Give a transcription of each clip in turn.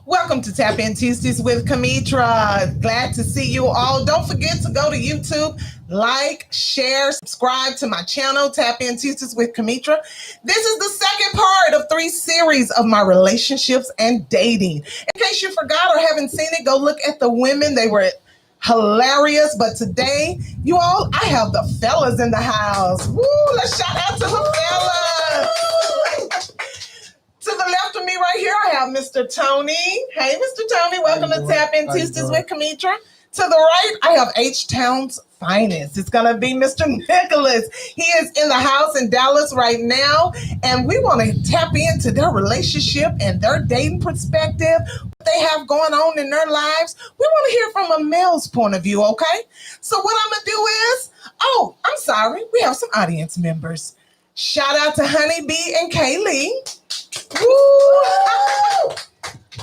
Welcome to Tap In Tuesdays with Kamitra. Glad to see you all. Don't forget to go to YouTube, like, share, subscribe to my channel, Tap In Tuesdays with Kamitra. This is the second part of 3 series of my relationships and dating. In case you forgot or haven't seen it, go look at the women. They were hilarious. But today, you all, I have the fellas in the house. Woo, let's shout out to the fellas. To the left of me right here, I have Mr. Tony. Hey, Mr. Tony, welcome to Tap In Tuesdays with Kamitra. To the right, I have H-Town's finest. It's going to be Mr. Nicholas. He is in the house in Dallas right now, and we want to tap into their relationship and their dating perspective, what they have going on in their lives. We want to hear from a male's point of view, okay? So what I'm going to do is, I'm sorry, we have some audience members. Shout out to Honey Bee and Kaylee. Woo!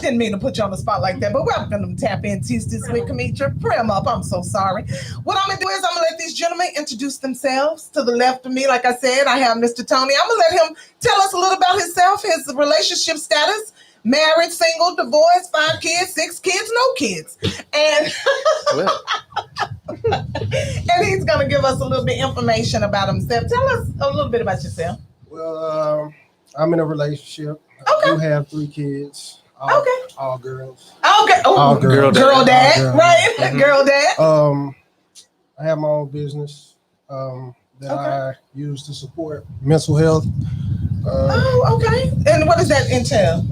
Didn't mean to put you on the spot like that, but welcome to Tap In Tuesdays with Kamitra. Pray them up. I'm so sorry. What I'm going to do is I'm going to let these gentlemen introduce themselves. To the left of me, like I said, I have Mr. Tony. I'm going to let him tell us a little about himself, his relationship status, married, single, divorced, 5 kids, 6 kids, no kids. And, and he's going to give us a little bit of information about himself. Tell us a little bit about yourself. Well, I'm in a relationship. Okay. I do have 3 kids. All girls. Okay. Oh, all girl dad. Right? Mm-hmm. Girl dad. I have my own business that I use to support mental health. Okay. And what does that entail?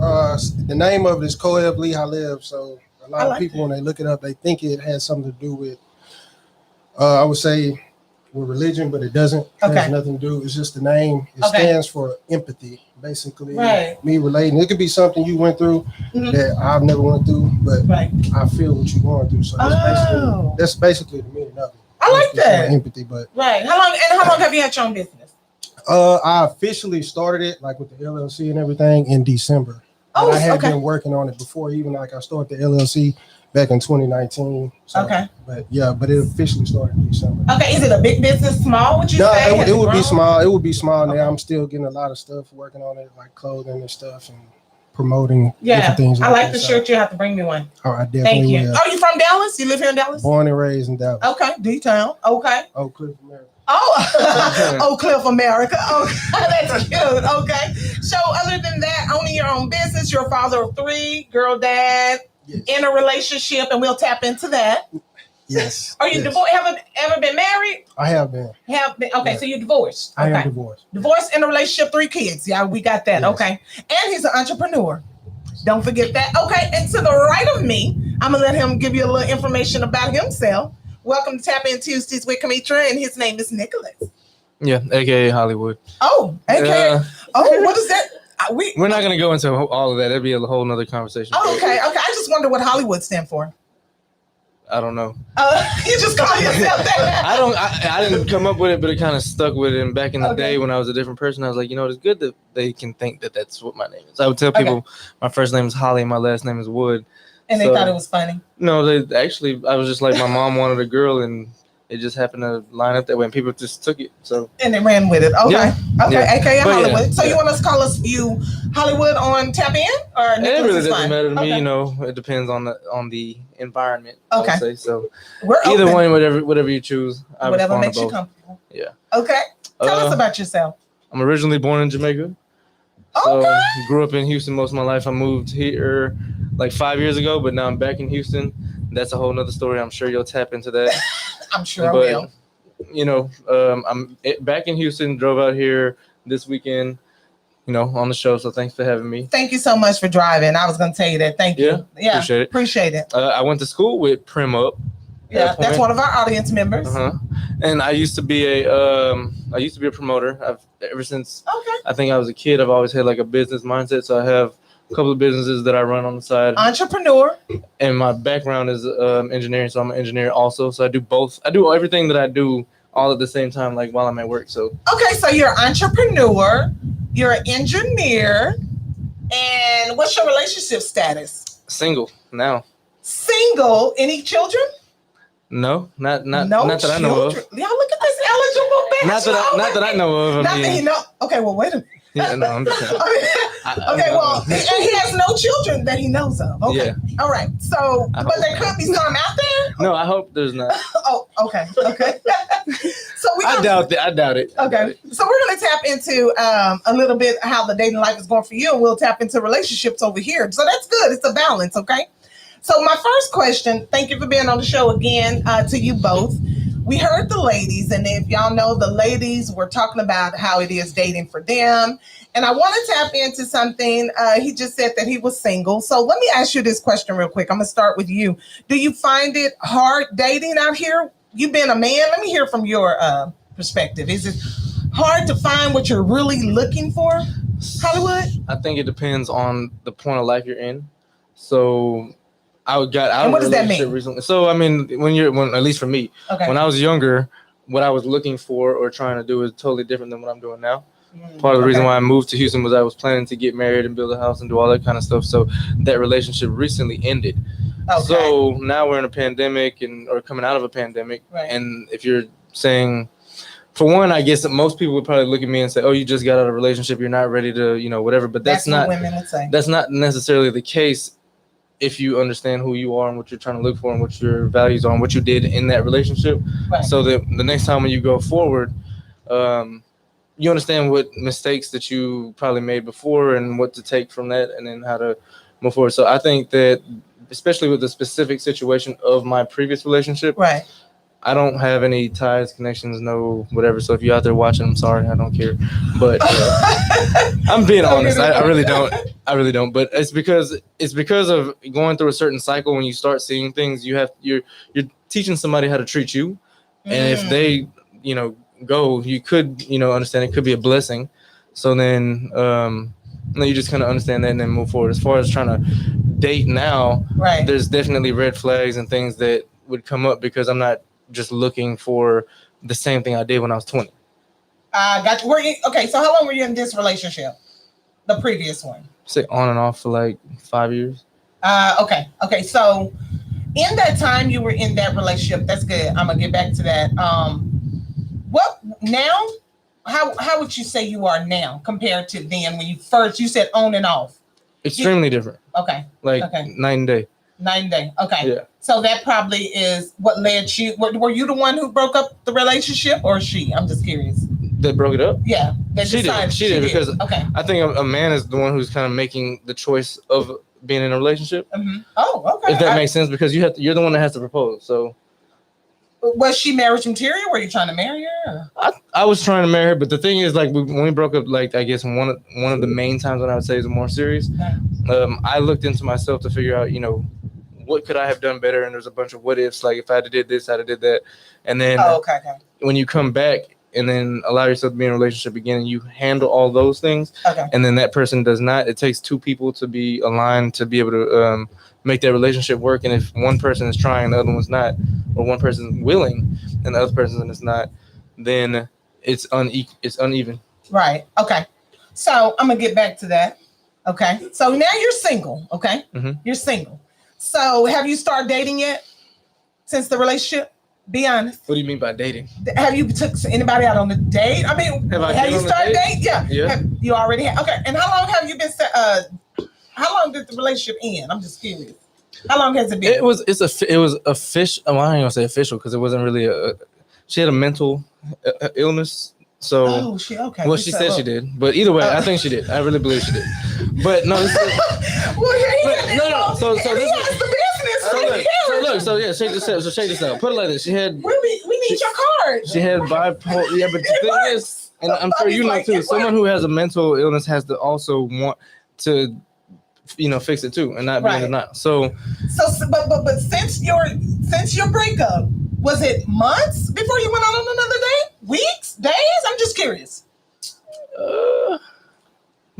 The name of it is Coeb Lehigh Live. So a lot of people, when they look it up, they think it has something to do with, I would say, with religion, but it doesn't. It has nothing to do. It's just the name. It stands for empathy, basically. Right. Me relating. It could be something you went through that I've never went through, but I feel what you're going through. So that's basically the meaning of it. I like that. Empathy, but How long have you had your own business? I officially started it like with the LLC and everything in December. I had been working on it before, even like I started the LLC back in 2019. So, but it officially started in December. Okay, is it a big business, small? Would you say? It would be small. It would be small now. I'm still getting a lot of stuff working on it, like clothing and stuff and promoting different things. I like the shirt. You have to bring me one. All right, definitely. Thank you. Are you from Dallas? You live here in Dallas? Born and raised in Dallas. Okay, D-Town. Okay. Oak Cliff, America. Oak Cliff, America. Okay, that's cute. Okay. So other than that, owning your own business, you're a father of 3, girl dad, in a relationship, and we'll tap into that. Yes. Are you divorced? Have ever been married? I have been. Okay, so you're divorced. I am divorced. Divorced in a relationship, 3 kids. Yeah, we got that. Yes. Okay. And he's an entrepreneur. Don't forget that. Okay, and to the right of me, I'm going to let him give you a little information about himself. Welcome to Tap In Tuesdays with Kamitra, and his name is Nicholas. Yeah, a.k.a. Hollywood. Oh, a.k.a. What is that? We're not going to go into all of that. That'd be a whole nother conversation. Oh, okay. I just wonder what Hollywood stand for. I don't know. You just call yourself that. I didn't come up with it, but it kind of stuck with it. And back in the day when I was a different person, I was like, it's good that they can think that that's what my name is. I would tell people my first name is Holly and my last name is Wood. And they thought it was funny. No, I was just like, my mom wanted a girl and it just happened to line up that way and people just took it. So and they ran with it. Okay. AKA Hollywood. So you want us to call you Hollywood on Tap In? Or it really doesn't matter to me, it depends on the environment. Okay. I would say. So we're either one, whatever you choose. Whatever makes you comfortable. Yeah. Okay. Tell us about yourself. I'm originally born in Jamaica. So grew up in Houston most of my life. I moved here like 5 years ago, but now I'm back in Houston. That's a whole nother story. I'm sure you'll tap into that. I'm sure I will. I'm back in Houston, drove out here this weekend, on the show. So thanks for having me. Thank you so much for driving. I was going to tell you that. Thank you. Yeah. Appreciate it. I went to school with Prim Up. Yeah, that's one of our audience members. And I used to be a promoter. Ever since I think I was a kid, I've always had like a business mindset. So I have a couple of businesses that I run on the side. Entrepreneur. And my background is engineering, so I'm an engineer also. So I do both. I do everything that I do all at the same time, like while I'm at work. So so you're an entrepreneur, you're an engineer, and what's your relationship status? Single now. Single. Any children? No, not that I know of. Y'all look at this eligible bachelor. Not that I know of. Okay, well, wait a minute. Yeah, no, I'm just saying. Okay, well, and he has no children that he knows of. Okay. Yeah. All right. So, but there could be some out there. No, I hope there's not. Oh, okay. Okay. So I doubt it. Okay. So we're going to tap into a little bit how the dating life is going for you, and we'll tap into relationships over here. So that's good. It's a balance, okay? So my first question, thank you for being on the show again, to you both. We heard the ladies, and if y'all know, the ladies were talking about how it is dating for them. And I want to tap into something. He just said that he was single. So let me ask you this question real quick. I'm going to start with you. Do you find it hard dating out here? You being a man, let me hear from your perspective. Is it hard to find what you're really looking for, Hollywood? I think it depends on the point of life you're in. So I got out of a relationship that mean? recently. So I mean, when at least for me, when I was younger, what I was looking for or trying to do is totally different than what I'm doing now. Part of the reason why I moved to Houston was I was planning to get married and build a house and do all that kind of stuff. So that relationship recently ended. Okay. So now we're in a pandemic or coming out of a pandemic. Right. And if you're saying, for one, I guess that most people would probably look at me and say, "Oh, you just got out of a relationship. You're not ready to, whatever." But that's not what women would say. That's not necessarily the case if you understand who you are and what you're trying to look for and what your values are and what you did in that relationship. Right. So that the next time when you go forward, you understand what mistakes that you probably made before and what to take from that and then how to move forward. So I think that, especially with the specific situation of my previous relationship, right, I don't have any ties, connections, no whatever. So if you're out there watching, I'm sorry, I don't care. But I'm being honest. I really don't. But it's because of going through a certain cycle. When you start seeing things, you're teaching somebody how to treat you, and if they, go, you could, understand it could be a blessing. So then you just kind of understand that and then move forward. As far as trying to date now, right, there's definitely red flags and things that would come up because I'm not just looking for the same thing I did when I was 20. Got you. Okay, so how long were you in this relationship? The previous one? Say on and off for like 5 years. Okay. So in that time you were in that relationship, that's good. I'm gonna get back to that. What now? How would you say you are now compared to then when you said on and off? Extremely different. Okay. Night and day. Night and day. Okay. Yeah. So that probably is what led you. Were you the one who broke up the relationship or she? I'm just curious. That broke it up? Yeah. She did because I think a man is the one who's kind of making the choice of being in a relationship. Mm-hmm. Oh, okay. If that makes sense, because you're the one that has to propose. So. Was she marriage material? Were you trying to marry her? I was trying to marry her, but the thing is, like, when we broke up, like, I guess one of the main times when I would say is more serious, I looked into myself to figure out, what could I have done better? And there's a bunch of what ifs, like if I had did this, I'd have did that. And then when you come back and then allow yourself to be in a relationship again and you handle all those things, and then that person does not, it takes two people to be aligned to be able to make that relationship work. And if one person is trying, the other one's not, or one person's willing and the other person is not, then it's uneven. Right. Okay. So I'm gonna get back to that. Okay. So now you're single. Okay. Mm-hmm. You're single. So have you started dating yet since the relationship? Be honest. What do you mean by dating? Have you took anybody out on a date? I mean, have you started dating? Yeah. You already have. Okay. And how long have you been? How long did the relationship end? I'm just curious. How long has it been? It was official. Well, I ain't gonna say official because it wasn't really she had a mental illness. So she okay. Well, she said she did, but either way, I think she did. I really believe she did. But no, this is, no. So this is the business. So check this out. Put it like this. She had. We need your card. She had bipolar. Yeah, but the thing is, and I'm sure you know too. Someone who has a mental illness has to also want to, fix it too, and not being not. So but since your breakup, was it months before you went out on another date? Weeks? Days? I'm just curious.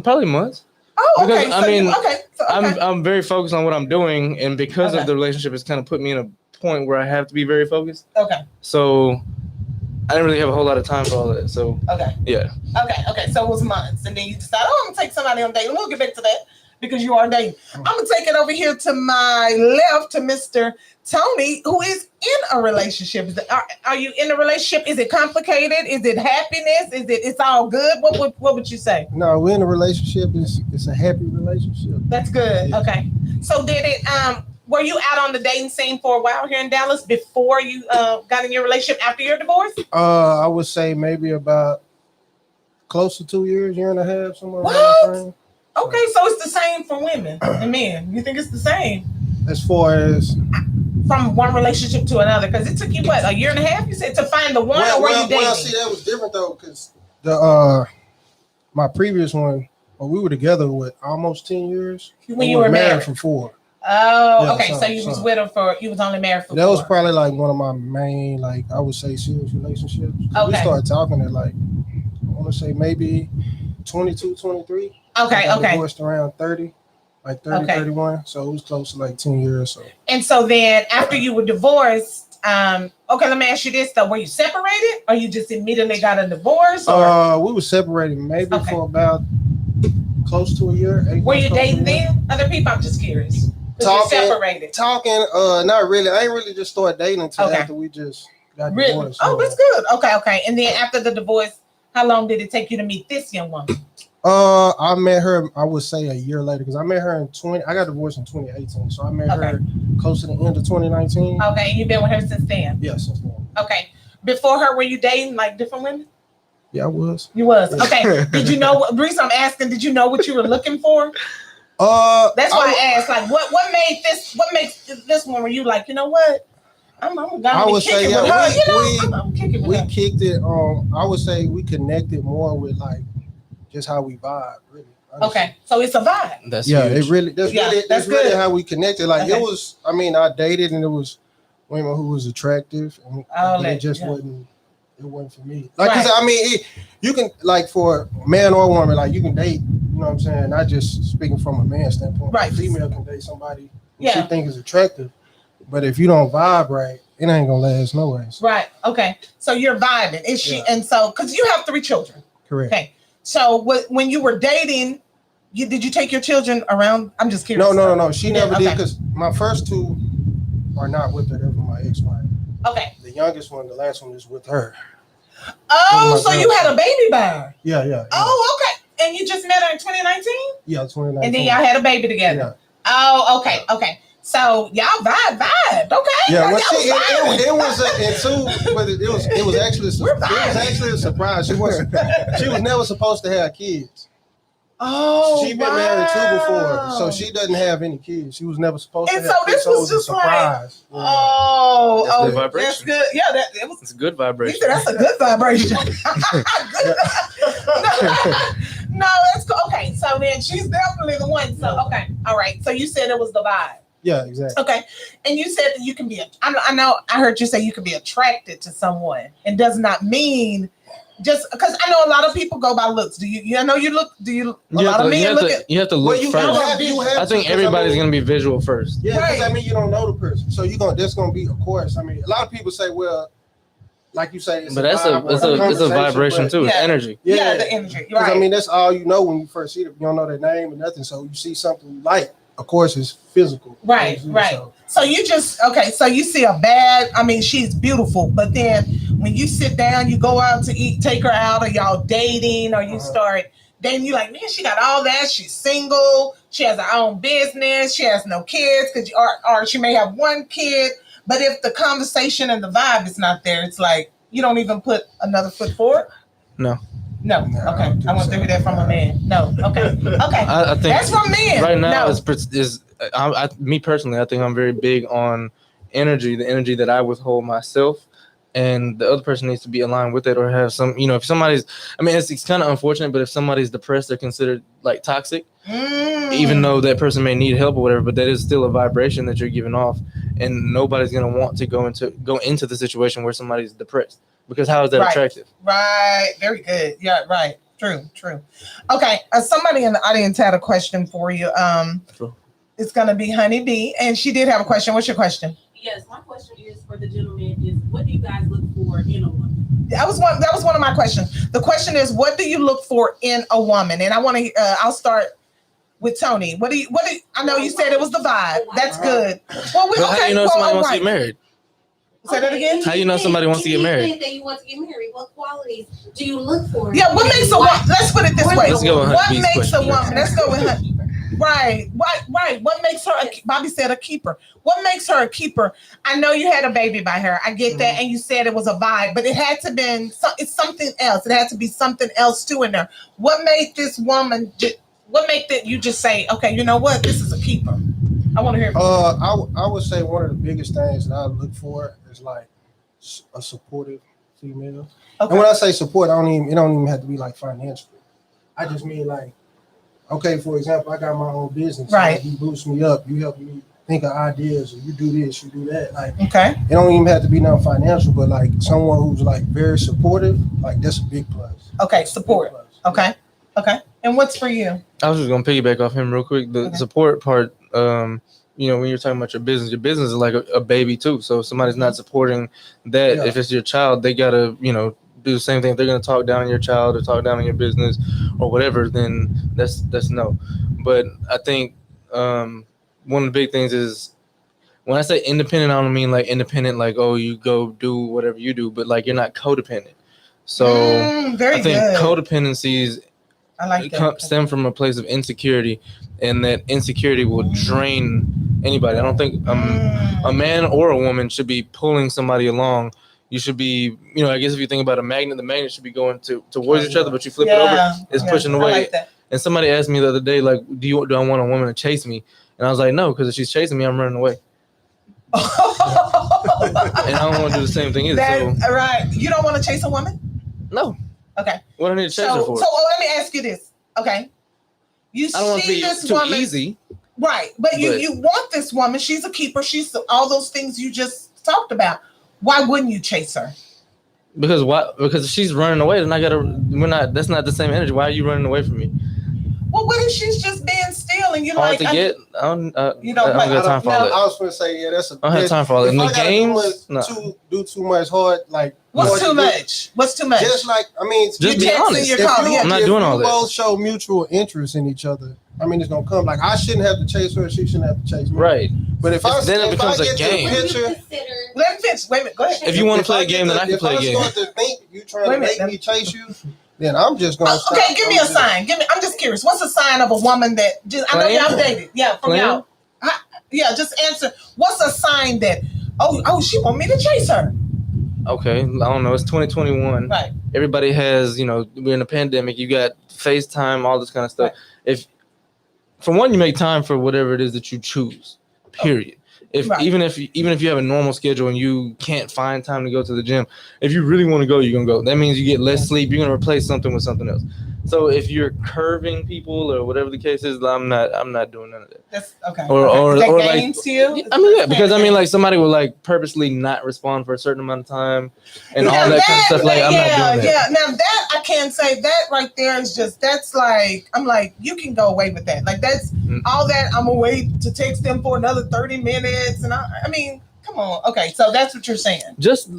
Probably months. Oh, okay. Because, I'm very focused on what I'm doing, and because of the relationship, it's kind of put me in a point where I have to be very focused. Okay. So I didn't really have a whole lot of time for all that. So yeah. Okay. So it was months, and then you decided, I'm gonna take somebody on a date, and we'll get back to that. because you are dating. I'm gonna take it over here to my left to Mr. Tony, who is in a relationship. Are you in a relationship? Is it complicated? Is it happiness? It's all good? What would you say? No, we're in a relationship. It's a happy relationship. That's good. Yeah. Okay. So did it were you out on the dating scene for a while here in Dallas before you got in your relationship after your divorce? I would say maybe about close to 2 years, year and a half, somewhere around that frame. Okay, so it's the same for women and men. You think it's the same? As far as from one relationship to another, because it took you what, a year and a half? You said to find the one, or were you dating? Well, see, that was different though, because my previous one, we were together with almost 10 years. When you were married for 4. Oh, yeah, okay. So you was with her you was only married for 4. That was probably like one of my main, like I would say, serious relationships. Okay. We started talking at like, I want to say maybe 22, 23. Okay, okay. Divorced around 30. Like 30, 31. So it was close to like 10 years. So. And so then after you were divorced, okay, let me ask you this though. Were you separated or you just immediately got a divorce? Or? We were separated maybe for about close to a year. Were you dating then? Other people? I'm just curious. Separated. Not really. I ain't really just started dating until after we just got divorced. Oh, that's good. Okay. And then after the divorce, how long did it take you to meet this young woman? I met her, I would say a year later, because I met her I got divorced in 2018, so I met her close to the end of 2019. Okay, and you've been with her since then? Yeah, since then. Okay. Before her, were you dating like different women? Yeah, I was. You was? Yeah. Okay. Did you know, the reason I'm asking, did you know what you were looking for? That's why I asked, like, what makes this one where you like, you know what? I'm gonna kick it with her. We kicked it. I would say we connected more with like just how we vibe, really. Honestly. Okay, so it's a vibe. That's huge. That's really how we connected. Like it was. I mean, I dated and it was women who was attractive, and it just wasn't. It wasn't for me. Like, cause I mean, you can like for man or woman, like you can date. You know what I'm saying? Not just speaking from a man standpoint. Right. A female can date somebody who she thinks is attractive, but if you don't vibe right, it ain't gonna last no way. So. Right. Okay. So you're vibing. Is she? And so, cause you have 3 children. Correct. Okay. So when you were dating, did you take your children around? I'm just curious. No. She never did, because my first 2 are not with her. They're with my ex-wife. Okay. The youngest one, the last one, is with her. Oh, so you had a baby by her? Yeah. Oh, okay. And you just met her in 2019? Yeah, 2019. And then y'all had a baby together? Yeah. Oh, okay. So y'all vibe. Okay. Yeah, well, it was actually a surprise. She was never supposed to have kids. Oh, she'd been married 2 before, so she doesn't have any kids. She was never supposed to have kids. And so this was just a surprise. Like, that's good. Yeah, it's a good vibration. That's a good vibration. No, that's cool. Okay, so then she's definitely the one. So okay, all right. So you said it was the vibe. Yeah, exactly. Okay, and you said that you can be. I heard you say you can be attracted to someone. It does not mean. Just because I know a lot of people go by looks. Do you? I know you look. Do you? You have to look first. I think everybody's gonna be visual first. Yeah, because I mean you don't know the person, so there's gonna be, of course. I mean, a lot of people say, well, like you say, it's it's a vibration too. It's energy. Yeah, the energy. Right. I mean, that's all you know when you first see them. You don't know their name or nothing, so you see something you like. Of course, it's physical. Right. So you just so you see a bad. I mean, she's beautiful, but then when you sit down, you go out to eat, take her out, or y'all dating, or you start dating, you like, man, she got all that. She's single. She has her own business. She has no kids, or she may have 1 kid. But if the conversation and the vibe is not there, it's like you don't even put another foot forward. No. Okay. I want to hear that from a man. No. Okay. I think that's from men. Right now, me personally, I think I'm very big on energy, the energy that I withhold myself, and the other person needs to be aligned with it or have some. If somebody's, it's kind of unfortunate, but if somebody's depressed, they're considered like toxic, even though that person may need help or whatever. But that is still a vibration that you're giving off, and nobody's gonna want to go into the situation where somebody's depressed. Because how is that attractive? Right. Very good. Yeah. Right. True. Okay. Somebody in the audience had a question for you. It's going to be Honey B, and she did have a question. What's your question? Yes, my question is for the gentleman is, what do you guys look for in a woman? That was one of my questions. The question is, what do you look for in a woman? And I want to. I'll start with Tony? What do you? I know you said it was the vibe. That's good. Well, how do you know somebody wants to get married? Say that again. How you know somebody wants to get married? Think that you want to get married? What qualities do you look for? Yeah, what makes a woman? Let's put it this way. Let's go with what Hunt makes question. a woman? Let's go with Hunt. Right. What makes her? Bobby said a keeper. What makes her a keeper? I know you had a baby by her. I get that, and you said it was a vibe, but it had to been. It's something else. It had to be something else too in there. What made this woman? What made that you just say, okay, you know what? This is a keeper. I want to hear. I would say one of the biggest things that I look for is like a supportive female. Okay. And when I say support, it don't even have to be like financial. I just mean like, okay, for example, I got my own business. Right. So you boost me up. You help me think of ideas, or you do this, you do that. Like, okay. It don't even have to be nothing financial, but like someone who's like very supportive, like that's a big plus. Okay, support. Okay. Okay. And what's for you? I was just gonna piggyback off him real quick. The support part, you know, when you're talking about your business is like a baby too. So if somebody's not supporting that, if it's your child, they gotta, you know, do the same thing. If they're gonna talk down on your child or talk down on your business or whatever, then that's no. But I think one of the big things is when I say independent, I don't mean like independent, like, oh, you go do whatever you do, but like you're not codependent. So I think codependencies stem from a place of insecurity, and that insecurity will drain anybody. I don't think a man or a woman should be pulling somebody along. You should be, you know, I guess if you think about a magnet, the magnet should be going towards each other, but you flip it over, it's pushing away. I like that. And somebody asked me the other day, like, do I want a woman to chase me? And I was like, no, because if she's chasing me, I'm running away. And I don't want to do the same thing either. Right. You don't want to chase a woman? No. Okay. What do I need to chase her for? So let me ask you this. Okay. I don't want to be too easy. Right. But you want this woman. She's a keeper. She's all those things you just talked about. Why wouldn't you chase her? Because if she's running away, then that's not the same energy. Why are you running away from me? Well, what if she's just being still and you're hard like, to get? I don't got time for all that. I was going to say, that's a. I don't have time for all that. In the games, do too much hard, like. What's too much? What's too much? Just like, I mean, just be honest. I'm not doing all that. If you both show mutual interest in each other, I mean, it's gonna come. Like, I shouldn't have to chase her. She shouldn't have to chase me. Right. But if then it becomes a game. Let me finish. Wait a minute. Go ahead. If you want to play a game, then I can play a game. If I start to think you trying to make me chase you, then I'm just gonna. Okay, give me a sign. I'm just curious. What's a sign of a woman that just? I know y'all dated. Yeah, from y'all. Yeah, just answer. What's a sign that? Oh, she want me to chase her. Okay, I don't know. It's 2021. Right. Everybody has, you know, we're in a pandemic. You got FaceTime, all this kind of stuff. Right. If, for one, you make time for whatever it is that you choose. Period. Even if you have a normal schedule and you can't find time to go to the gym, if you really want to go, you're gonna go. That means you get less sleep. You're gonna replace something with something else. So if you're curving people or whatever the case is, I'm not doing none of that. That's okay. Or games like, to you? I mean, yeah, because I mean, like somebody will like purposely not respond for a certain amount of time and all that kind of stuff. Like I'm not doing that. Yeah, now that I can't say that right there is just that's like I'm like you can go away with that. Like that's all that I'm gonna wait to text them for another 30 minutes, and I mean, come on. Okay, so that's what you're saying. Just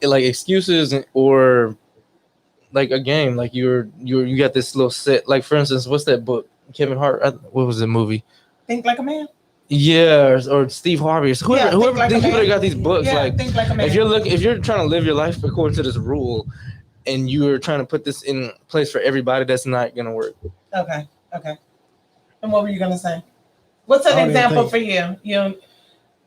like excuses or. Like a game, like you got this little set. Like for instance, what's that book? Kevin Hart. What was the movie? Think Like a Man. Yeah, or Steve Harvey, or whoever. Like these people that got these books. Like Think Like a Man. If you're trying to live your life according to this rule, and you're trying to put this in place for everybody, that's not gonna work. Okay. And what were you gonna say? What's an example for you? You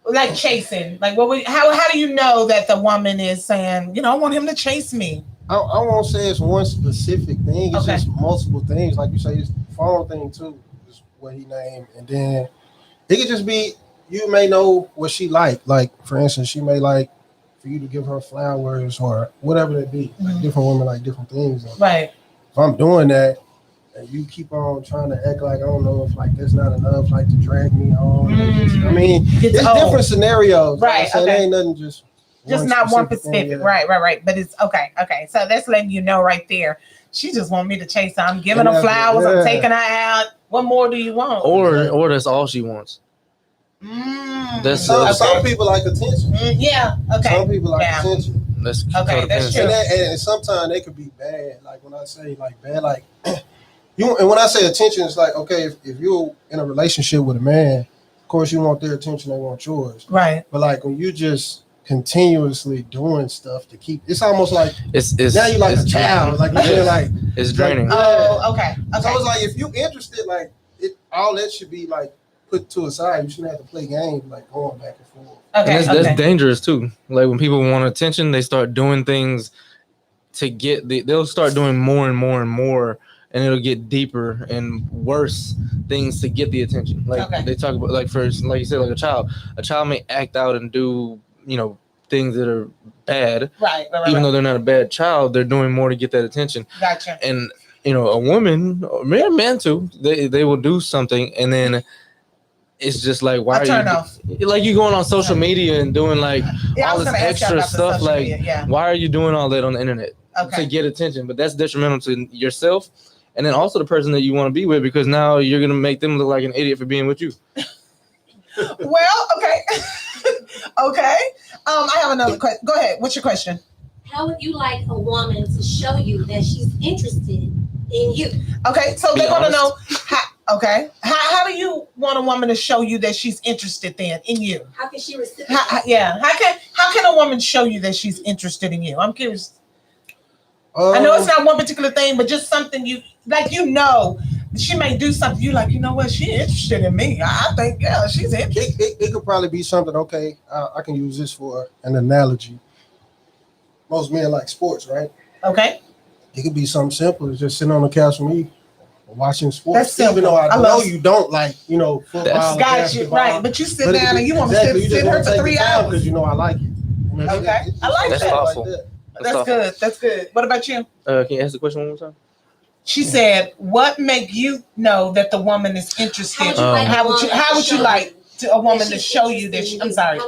like chasing. Like how do you know that the woman is saying, you know, I want him to chase me? I won't say it's one specific thing. It's just multiple things. Like you say, it's the phone thing too, is what he named. And then it could just be, you may know what she like. Like, for instance, she may like for you to give her flowers or whatever it be. Like different women like different things. And right. If I'm doing that and you keep on trying to act like, I don't know if like that's not enough, like to drag me on. I mean, it's different scenarios. Right. So it ain't nothing just not one specific. Right. But it's okay. So that's letting you know right there. She just want me to chase her. I'm giving her flowers. I'm taking her out. What more do you want? Or that's all she wants. That's some people like attention. Yeah. Okay. Some people like attention. That's true. And sometimes they could be bad. Like when I say like bad, like And when I say attention, it's like, okay, if you're in a relationship with a man, of course you want their attention, they want yours. Right. But like when you just continuously doing stuff to keep, it's almost like it's now you like a child. Like you're like it's draining. Like, oh, okay. So it's like if you interested, like all that should be like put to a side. You shouldn't have to play games like going back and forth. Okay. And that's dangerous too. Like when people want attention, they start doing things to get they'll start doing more and more and more, and it'll get deeper and worse things to get the attention. Like they talk about, like first, like you said, like a child may act out and do, things that are bad. Right. Even though they're not a bad child, they're doing more to get that attention. Gotcha. And a woman, or man too, they will do something, and then it's just like, why are you going on social media and doing like all this extra stuff? Like, why are you doing all that on the internet to get attention? But that's detrimental to yourself, and then also the person that you want to be with, because now you're gonna make them look like an idiot for being with you. Well, okay. Okay. I have another question. Go ahead. What's your question? How would you like a woman to show you that she's interested in you? Okay, so they want to know how do you want a woman to show you that she's interested in you? How can she reciprocate? How can a woman show you that she's interested in you? I'm curious. I know it's not one particular thing, but just something you like. She may do something you like. You know what? She's interested in me. I think she's interested. It could probably be something. Okay, I can use this for an analogy. Most men like sports, right? Okay. It could be something simple. It's just sitting on the couch with me, watching sports. That's simple. Even though I know you don't like, football. Got you, right? But you sit down and you want to sit her for 3 hours because you know I like it. Okay, I like that's that. Thoughtful. That's good. That's good. What about you? Can you ask the question one more time? She said, "What make you know that the woman is interested? How would you like a woman to show you that she? I'm sorry.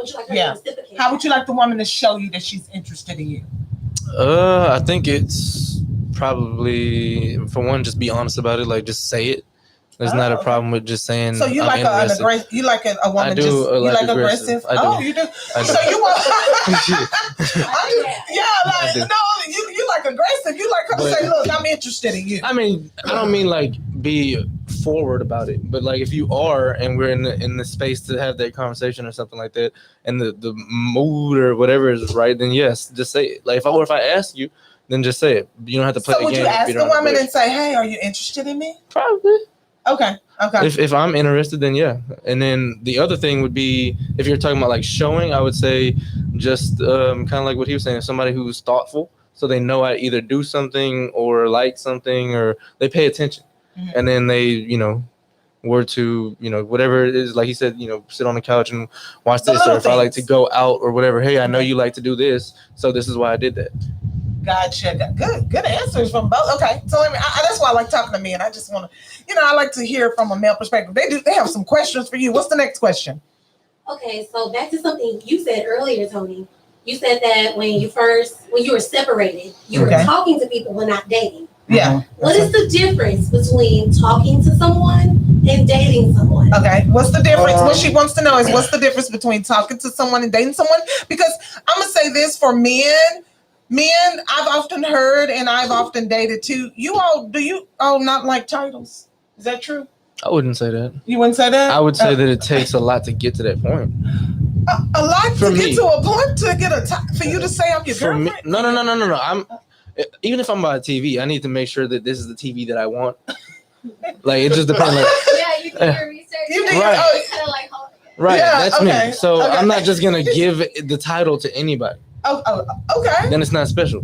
How would you like the woman to show you that she's interested in you? I think it's probably, for one, just be honest about it. Like, just say it. There's not a problem with just saying. So you like you like a woman? I do. You like aggressive? Oh, you do. I do. So you want? You like aggressive. You like her to say, "Look, I'm interested in you." I mean, I don't mean like be forward about it, but like if you are, and we're in the space to have that conversation or something like that, and the mood or whatever is right, then yes, just say it. Like if I ask you, then just say it. You don't have to play. So would you ask the woman and say, "Hey, are you interested in me?" Probably. Okay. If I'm interested, then yeah. And then the other thing would be, if you're talking about like showing, I would say just kind of like what he was saying, somebody who's thoughtful, so they know I either do something or like something, or they pay attention. Mm-hmm. And then they, were to, whatever it is, like he said, sit on the couch and watch this, or if I like to go out or whatever, hey, I know you like to do this, so this is why I did that. Gotcha. Good answers from both. Okay, so that's why I like talking to men. I just want to, I like to hear from a male perspective. They have some questions for you. What's the next question? Okay, so back to something you said earlier, Tony. You said that when you were separated, you were talking to people but not dating. Yeah. What is the difference between talking to someone and dating someone? Okay. What's the difference? What she wants to know is what's the difference between talking to someone and dating someone? Because I'm gonna say this for men. Men, I've often heard and I've often dated too. Do you not like titles? Is that true? I wouldn't say that. You wouldn't say that? I would say that it takes a lot to get to that point. A lot to get to a point to get for you to say I'm your girlfriend? No. Even if I'm by a TV, I need to make sure that this is the TV that I want. Like it just depends. Like, yeah, you do your research. You do right. Kind of like right. Yeah, that's me. So okay. I'm not just gonna give the title to anybody. Oh, okay. Then it's not special.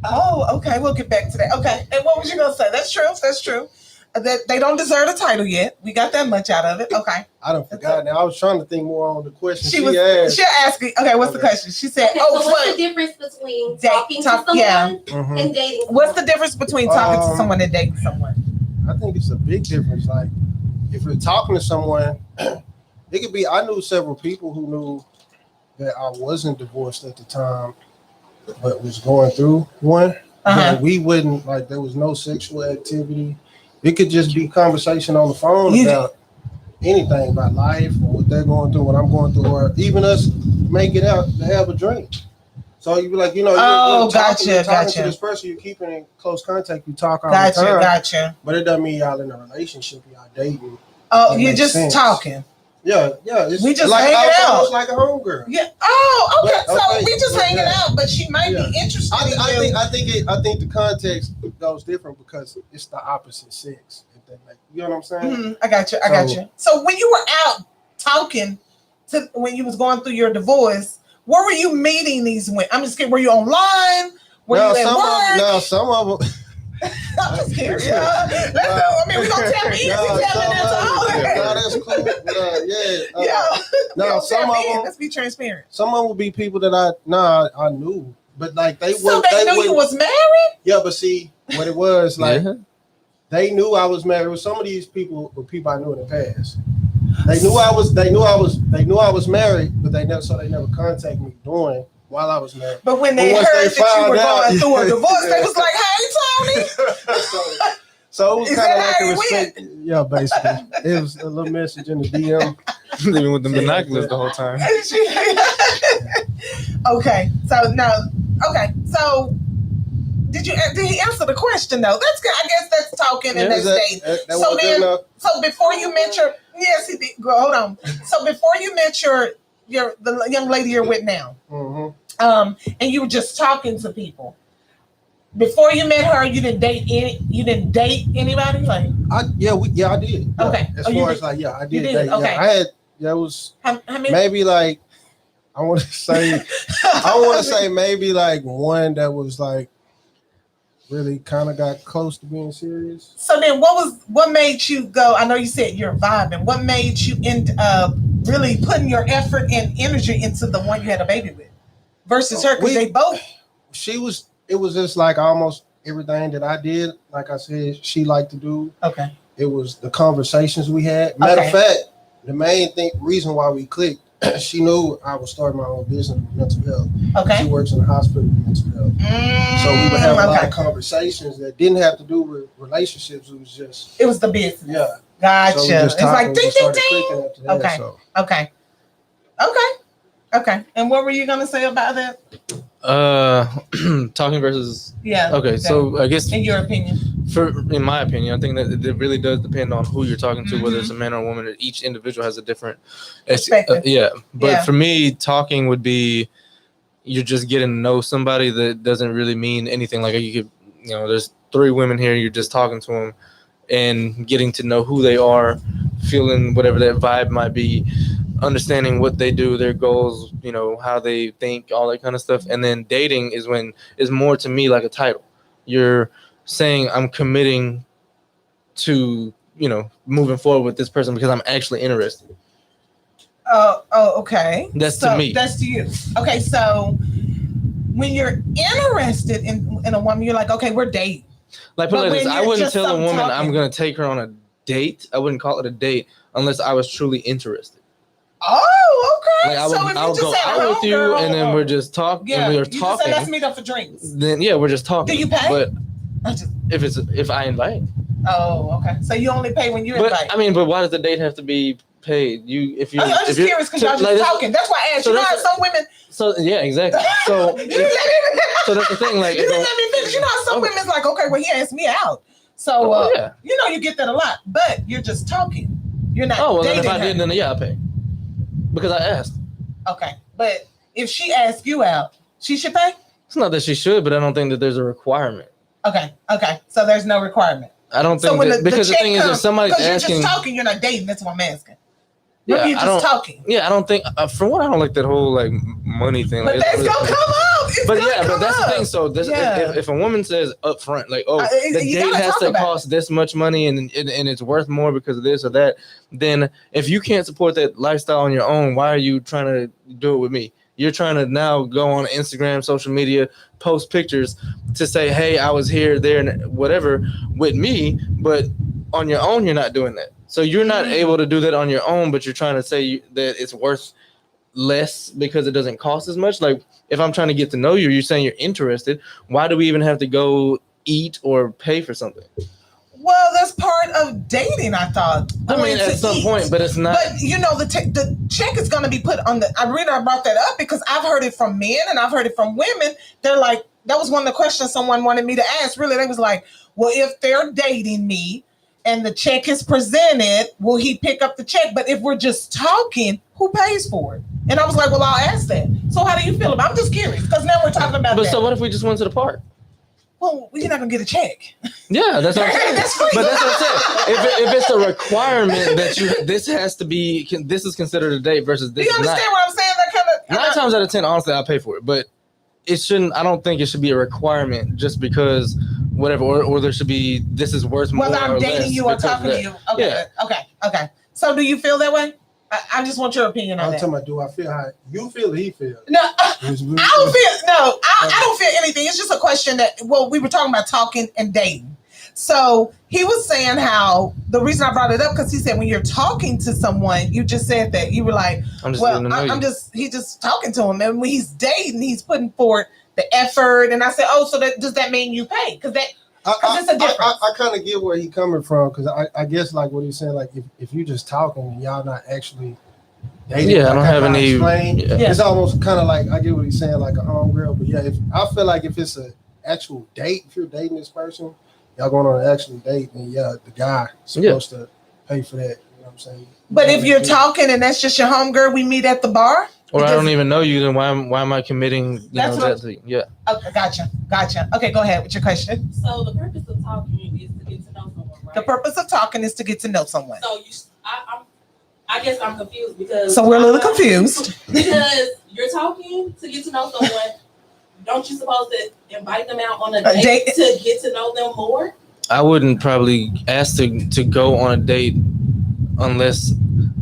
Oh, okay. We'll get back to that. Okay. And what was you gonna say? That's true. That they don't deserve a title yet. We got that much out of it. Okay. I don't forgot. Now I was trying to think more on the question she asked. She asked me. Okay, what's the question? She said, so what's the difference between talking to someone and dating someone? What's the difference between talking to someone and dating someone? I think it's a big difference. Like if you're talking to someone, it could be. I knew several people who knew that I wasn't divorced at the time, but was going through one. But we wouldn't, like, there was no sexual activity. It could just be conversation on the phone about anything, about life or what they're going through, what I'm going through, or even us making out to have a drink. So So you be like, you're talking to this person, you're keeping in close contact, you talk all the time. Gotcha. But it doesn't mean y'all in a relationship, y'all dating. Oh, you're just talking. Yeah. We just like hanging out. Almost like a homegirl. Yeah. Oh, okay. But, so we just hanging out, but she might be interested in you. I think the context goes different because it's the opposite sex. You know what I'm saying? Mm-hmm. I got you. So when you were out talking when you was going through your divorce, where were you meeting these women? I'm just kidding. Were you online? Were you at work? Some of them. I'm just kidding. We're gonna tap in. That's cool. No, some of them. Let's be transparent. Some of them would be people that I knew, but like they knew you was married. Yeah, but see what it was like. Yeah. They knew I was married. Some of these people were people I knew in the past. They knew I was married, but they never contacted me while I was married. But when they heard that you were going through a divorce, they was like, "Hey, Tony." so it was kind of like a respect. Yeah, basically, it was a little message in the DM. Living with the binoculars the whole time. Okay, so. Did he answer the question though? That's good. I guess that's talking and that's dating. So before you met yes, he did. Hold on. So before you met the young lady you're with now, and you were just talking to people. Before you met her, you didn't date anybody? Like I did. Yeah. Okay. As far as like I did date. Okay. Yeah, I had. It was how many? Maybe like I want to say maybe like one that was like. Really kind of got close to being serious. So then what made you go? I know you said you're vibing. What made you end up really putting your effort and energy into the one you had a baby with versus her? Because they both. It was just like almost everything that I did. Like I said, she liked to do. Okay. It was the conversations we had. Matter of fact, the main reason why we clicked, she knew I was starting my own business with mental health. Okay. She works in the hospital with mental health. So we would have a lot of conversations that didn't have to do with relationships. It was the business. Yeah. Gotcha. So it's like ding, ding, ding. Okay. And what were you gonna say about that? Talking versus. Yeah. Okay. So I guess in your opinion. In my opinion, I think that it really does depend on who you're talking to, whether it's a man or a woman. Each individual has a different perspective. But for me, talking would be you're just getting to know somebody that doesn't really mean anything. Like you could, there's 3 women here, you're just talking to them and getting to know who they are, feeling whatever that vibe might be, understanding what they do, their goals, how they think, all that kind of stuff. And then dating is more to me like a title. You're saying I'm committing to, moving forward with this person because I'm actually interested. Okay. That's to me. That's to you. Okay, so when you're interested in a woman, you're like, okay, we're dating. Like put it like this, I wouldn't tell a woman I'm gonna take her on a date. I wouldn't call it a date unless I was truly interested. Oh, okay. Like I would go out with you, and then we're just talking. Yeah, and we're you talking. Just say, let's meet up for drinks. Then we're just talking. Do you pay? But if I invite. Oh, okay. So you only pay when you invite. But why does the date have to be paid? I'm just curious because y'all just talking. That's why I asked. So you know how some women. So yeah, exactly. So so that's the thing. Like you didn't let me finish. You know how some women's like, okay, well he asked me out. So you get that a lot, but you're just talking. You're not. Oh well, dating then if I her. did, then I pay because I asked. Okay, but if she asks you out, she should pay. It's not that she should, but I don't think that there's a requirement. Okay. So there's no requirement. I don't think because the thing is, if somebody's asking, you're just talking, you're not dating. That's what I'm asking. Yeah, you're just talking. Yeah, I don't think. For one, I don't like that whole like money thing. But that's gonna come up. But that's the thing. So if a woman says up front, like, oh, the date has to cost this much money and it's worth more because of this or that, then if you can't support that lifestyle on your own, why are you trying to do it with me? You're trying to now go on Instagram, social media, post pictures to say, hey, I was here, there, and whatever with me, but on your own, you're not doing that. So you're not able to do that on your own, but you're trying to say that it's worth less because it doesn't cost as much. Like if I'm trying to get to know you, you're saying you're interested. Why do we even have to go eat or pay for something? Well, that's part of dating, I thought. I mean, at some point, but it's not. But you know, the check is going to be put on the. I brought that up because I've heard it from men and I've heard it from women. They're like, that was one of the questions someone wanted me to ask. Really, they was like, well, if they're dating me and the check is presented, will he pick up the check? But if we're just talking, who pays for it? And I was like, well, I'll ask that. So how do you feel about it? I'm just curious because now we're talking about. But that. So what if we just went to the park? Well, you're not gonna get a check. Yeah, that's what I'm saying. But that's what I'm saying. If it's a requirement that this is considered a date versus this. Do you understand what I'm saying? That kind of 9 times out of 10, honestly, I'll pay for it. But it shouldn't. I don't think it should be a requirement just because whatever, or there should be. This is worth more. Whether I'm dating you or talking to you. Okay. Yeah. Okay. So do you feel that way? I just want your opinion on that. I'm talking about, do I feel how you feel? He feels. No, I don't feel. No, I don't feel anything. It's just a question that. Well, we were talking about talking and dating. So he was saying how the reason I brought it up because he said when you're talking to someone, you just said that you were like, he's just talking to him, and when he's dating, he's putting forth the effort. And I said, oh, so does that mean you pay? Because it's a difference. I kind of get where he's coming from because I guess like what he's saying, like if you just talking and y'all not actually dating, I don't have any. It's almost kind of like I get what he's saying, like a homegirl. But yeah, I feel like if it's an actual date, if you're dating this person, y'all going on an actual date, then the guy supposed to pay for that. You know what I'm saying? But if you're talking and that's just your homegirl, we meet at the bar. Or I don't even know you, then why am I committing? Yeah. Okay, gotcha. Okay, go ahead with your question. So the purpose of talking is to get to know someone, right? The purpose of talking is to get to know someone. So I guess I'm confused because. So we're a little confused. Because you're talking to get to know someone. Don't you supposed to invite them out on a date to get to know them more? I wouldn't probably ask to go on a date unless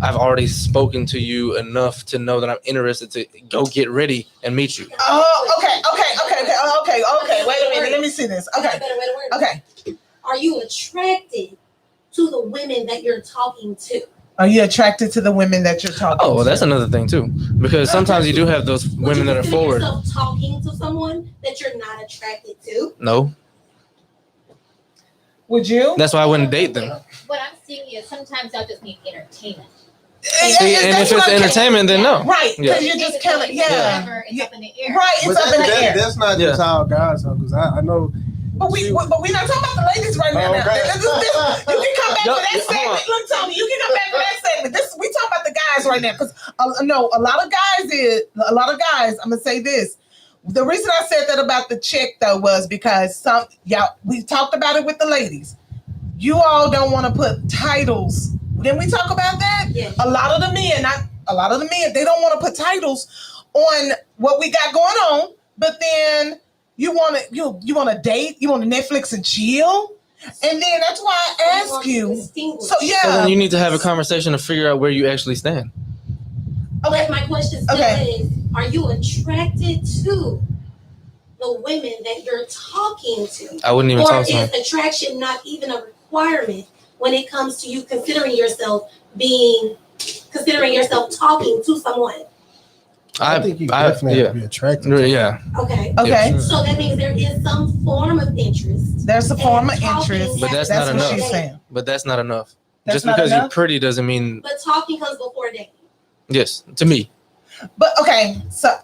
I've already spoken to you enough to know that I'm interested to go get ready and meet you. Oh, okay. Wait a minute. Let me see this. Okay. Are you attracted to the women that you're talking to? Are you attracted to the women that you're talking to? Oh, well, that's another thing too. Because sometimes you do have those women that are forward. Would you consider yourself talking to someone that you're not attracted to? No. Would you? That's why I wouldn't date them. What I'm seeing is sometimes y'all just need entertainment. See, and if it's entertainment, then no. Right, because you're just kind of, It's up in the air. Right, it's up in the air. That's not just how guys are, because I know. But we're not talking about the ladies right now. Okay. You can come back to that segment. Look, Tony, you can come back to that segment. We talking about the guys right now because a lot of guys. I'm gonna say this. The reason I said that about the chick though was because we talked about it with the ladies. You all don't want to put titles. Didn't we talk about that? Yes. A lot of the men, they don't want to put titles on what we got going on, but then you want to date, you want to Netflix and chill, and then that's why I ask you. So then you need to have a conversation to figure out where you actually stand. Okay, my question still is: are you attracted to the women that you're talking to? I wouldn't even talk to them. Or is attraction not even a requirement when it comes to you considering yourself talking to someone? I think you definitely be attracted. Yeah. Okay. Okay. So that means there is some form of interest. There's a form of interest, but that's not enough. She's saying. But that's not enough. That's Just not because enough? you're pretty doesn't mean. But talking comes before dating. Yes, to me. But okay, so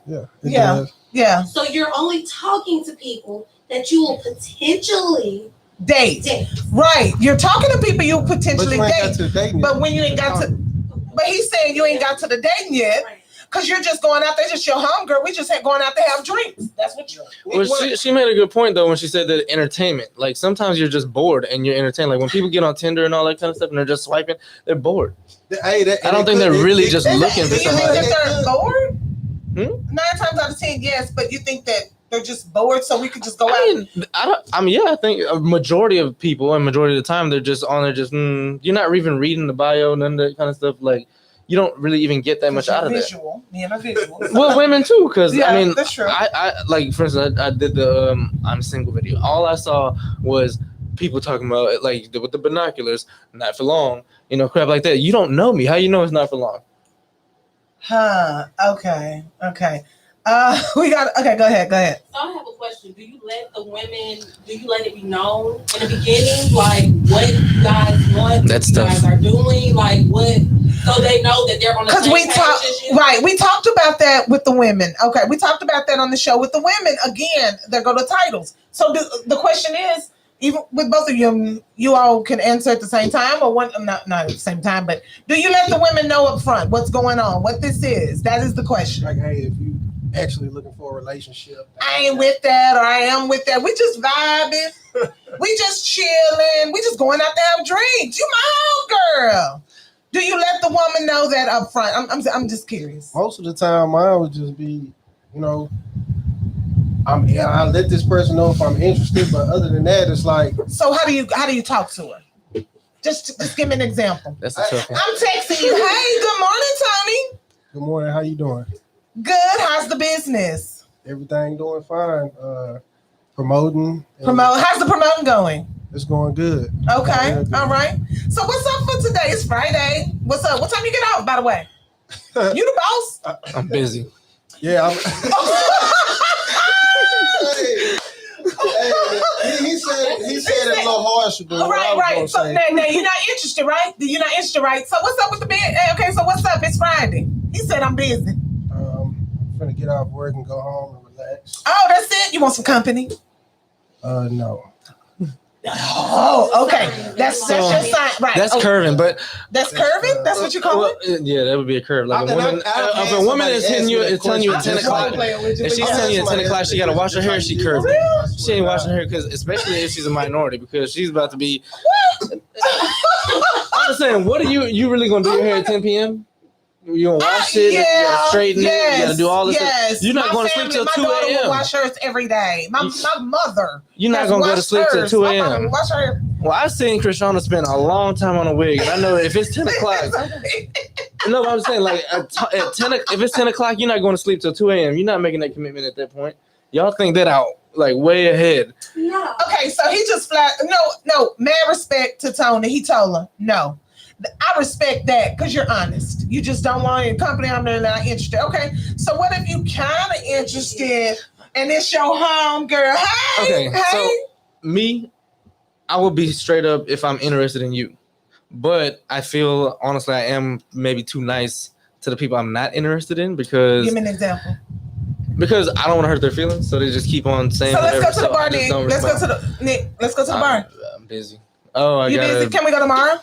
yeah. So you're only talking to people that you will potentially date. Right. You're talking to people you'll potentially date. But when you ain't got to, but he's saying you ain't got to the dating yet. Right. Because you're just going out there, just your homegirl. We just going out to have drinks. That's what you're. Well, she made a good point though when she said that entertainment. Like sometimes you're just bored and you're entertained. Like when people get on Tinder and all that kind of stuff and they're just swiping, they're bored. I don't think they're really just looking for somebody. Do you think that they're bored? 9 times out of 10, yes. But you think that they're just bored, so we could just go out. I think a majority of people and majority of the time they're just on there. Just you're not even reading the bio, none of that kind of stuff. Like. You don't really even get that much out of it. Well, women too, because that's true. I like for instance, I did the I'm single video. All I saw was people talking about like with the binoculars, not for long, crap like that. You don't know me. How you know it's not for long? Okay. We got okay. Go ahead. So I have a question. Do you let it be known in the beginning, like what you guys want, what you guys are doing, like what, so they know that they're on the same page as you? Right. We talked about that with the women. Okay, we talked about that on the show with the women. Again, there go the titles. So the question is, even with both of you all can answer at the same time, or one not at the same time, but do you let the women know up front what's going on, what this is? That is the question. Like, hey, if you actually looking for a relationship, I ain't with that, or I am with that. We just vibing, we just chilling, we just going out to have drinks. You my homegirl. Do you let the woman know that up front? I'm just curious. Most of the time, mine would just be, I let this person know if I'm interested, but other than that, it's like. So how do you talk to her? Just give me an example. That's a tough one. I'm texting you. Hey, good morning, Tony. Good morning. How you doing? Good. How's the business? Everything doing fine. Promoting. How's the promoting going? It's going good. Okay. All right. So what's up for today? It's Friday. What's up? What time you get off, by the way? You the boss? I'm busy. Yeah. He said it a little harsh. Right. So now you're not interested, right? You're not interested, right? So what's up with the bed? Okay, so what's up? It's Friday. He said I'm busy. I'm gonna get off work and go home and relax. Oh, that's it? You want some company? No. Oh, okay. That's your sign, right? That's curving, but that's curving. That's what you call it. Yeah, that would be a curve. Like if a woman is hitting you, it's telling you at 10 o'clock. If she's telling you at 10 o'clock, she gotta wash her hair. She curving. She ain't washing her hair because, especially if she's a minority, because she's about to be. I'm just saying, what are you really gonna do your hair at 10 p.m.? You gonna wash it, you gotta straighten it, you gotta do all this stuff. You're not gonna sleep till 2 My daughter a.m. will wash hers every day. My mother. You're not gonna go to sleep till 2 a.m. Wash her. Well, I've seen Krishana spend a long time on a wig, and I know if it's 10 o'clock. No, I'm saying like at 10, if it's 10 o'clock, you're not going to sleep till 2 a.m. You're not making that commitment at that point. Y'all think that out like way ahead. No. Okay, so he just flat. No. Mad respect to Tony. He told her no. I respect that because you're honest. You just don't want any company. I'm not interested. Okay, so what if you kind of interested and it's your home girl? Hey, so me, I will be straight up if I'm interested in you. But I feel, honestly, I am maybe too nice to the people I'm not interested in because... Give me an example. Because I don't want to hurt their feelings, so they just keep on saying whatever. Let's go to the bar, Nick. Let's go to the bar. I'm busy. Oh, you busy? Can we go tomorrow?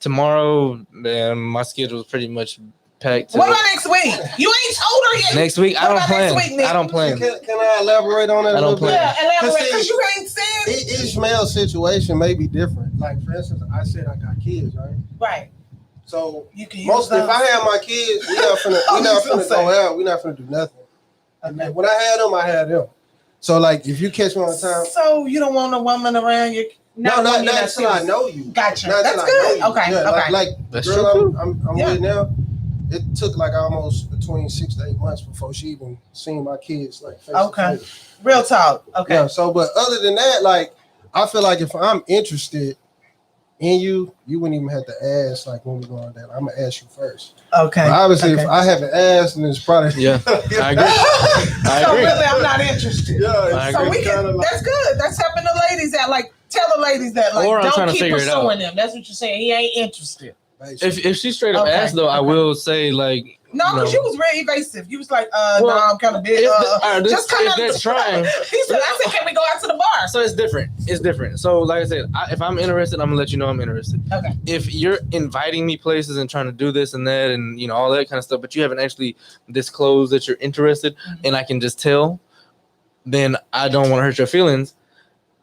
Tomorrow, my schedule is pretty much packed. What about next week? You ain't told her yet. Next week, I don't plan. I don't plan. Can I elaborate on that a little bit? Yeah, elaborate, because you ain't said. Each male situation may be different. Like, for instance, I said I got kids, right? Right. So, if I have my kids, we're not finna go out. We're not finna do nothing. Okay. When I had them, I had them. So, like, if you catch me on time. So, you don't want a woman around your... Not until I know you. Gotcha. That's good. Okay. Yeah, okay. Like girl I'm with now, it took like almost between 6 to 8 months before she even seen my kids like face to face. Real talk. Okay. Yeah. So, but other than that, like I feel like if I'm interested in you, you wouldn't even have to ask like when we go on that. I'm gonna ask you first. Okay. But obviously, if I haven't asked, then it's probably I agree. So really, I'm not interested. Yeah. So we can. That's good. That's helping the ladies out. Like. Tell the ladies that like don't keep pursuing them. That's what you're saying. He ain't interested. If she straight up asked though, I will say like no, because you was very evasive. You was like, no, I'm kind of busy. Just come out. They're trying. He said, I said, can we go out to the bar? So it's different. It's different. So like I said, if I'm interested, I'm gonna let you know I'm interested. Okay. If you're inviting me places and trying to do this and that and all that kind of stuff, but you haven't actually disclosed that you're interested, and I can just tell, then I don't want to hurt your feelings.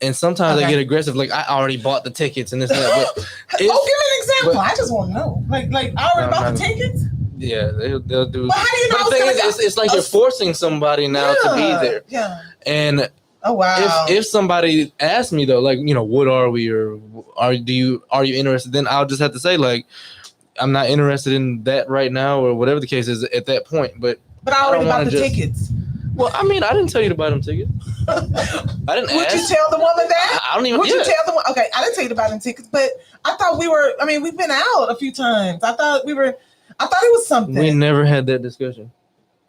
And sometimes I get aggressive, like I already bought the tickets and this and that. But give me an example. I just want to know. Like I already bought the tickets. Yeah, they'll do. But how do you know? But the thing is, it's like you're forcing somebody now to be there. Yeah. And oh wow. If somebody asks me though, like what are we, or are you interested? Then I'll just have to say like, I'm not interested in that right now, or whatever the case is at that point. But I already bought the tickets. Well, I mean, I didn't tell you to buy them tickets. I didn't ask. Would you tell the woman that? I don't even. Would you tell the woman? Okay, I didn't tell you to buy them tickets, but I thought we were. I mean, we've been out a few times. I thought it was something. We never had that discussion.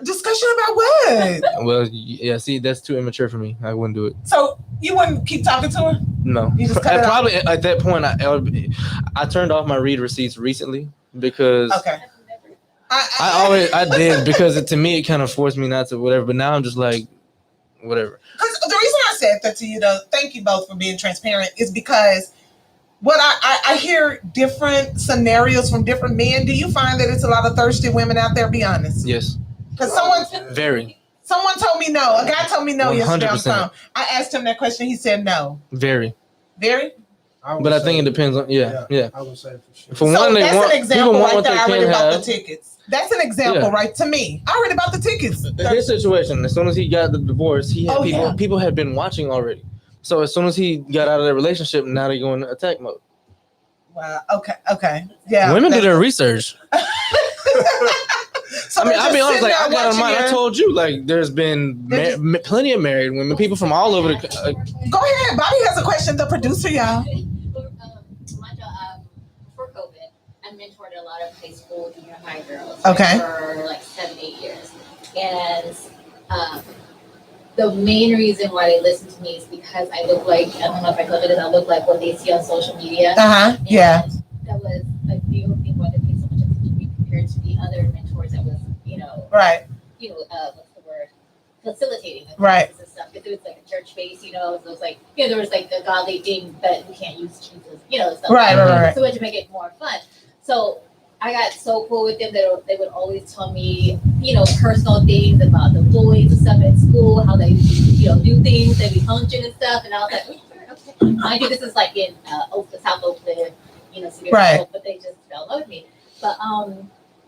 Discussion about what? Well, yeah. See, that's too immature for me. I wouldn't do it. So you wouldn't keep talking to her? No. You just cut it probably off? at that point, I turned off my read receipts recently because I did because to me it kind of forced me not to whatever. But now I'm just like whatever. Because the reason I said that to you, though, thank you both for being transparent, is because what I hear different scenarios from different men. Do you find that it's a lot of thirsty women out there? Be honest. Yes. Because someone told me no. A guy told me no 100%. Yesterday on the phone. I asked him that question. He said no. Very. But I think it depends on yeah. I would say for sure. For one, that's an example right there. I read about the tickets. That's an example, right? To me, I read about the tickets. His situation. As soon as he got the divorce, he had people had been watching already. So as soon as he got out of that relationship, now they go into attack mode. Wow. Okay. Yeah. Women do their research. So I'll be honest. Like I got on mine. I told you, like there's been plenty of married women, people from all over the. Go ahead. Bobby has a question. The producer, y'all. Before COVID, I mentored a lot of high school, junior high girls. Okay. For like 7-8 years, and the main reason why they listen to me is because I look like, I don't know if I told you this, I look like what they see on social media. Yeah. That was like the only thing why they pay so much attention to me compared to the other mentors that was, right. What's the word? Facilitating the right. and stuff. Because it was like a church base, so it was like, there was like the godly thing, but we can't use Jesus, stuff. Right. So we had to make it more fun. So I got so cool with them that they would always tell me, personal things about the boys and stuff at school, how they, do things, they be hunching and stuff. And I was like, okay. Mind you, this is like in South Oakland, right. But they just fell in love with me. But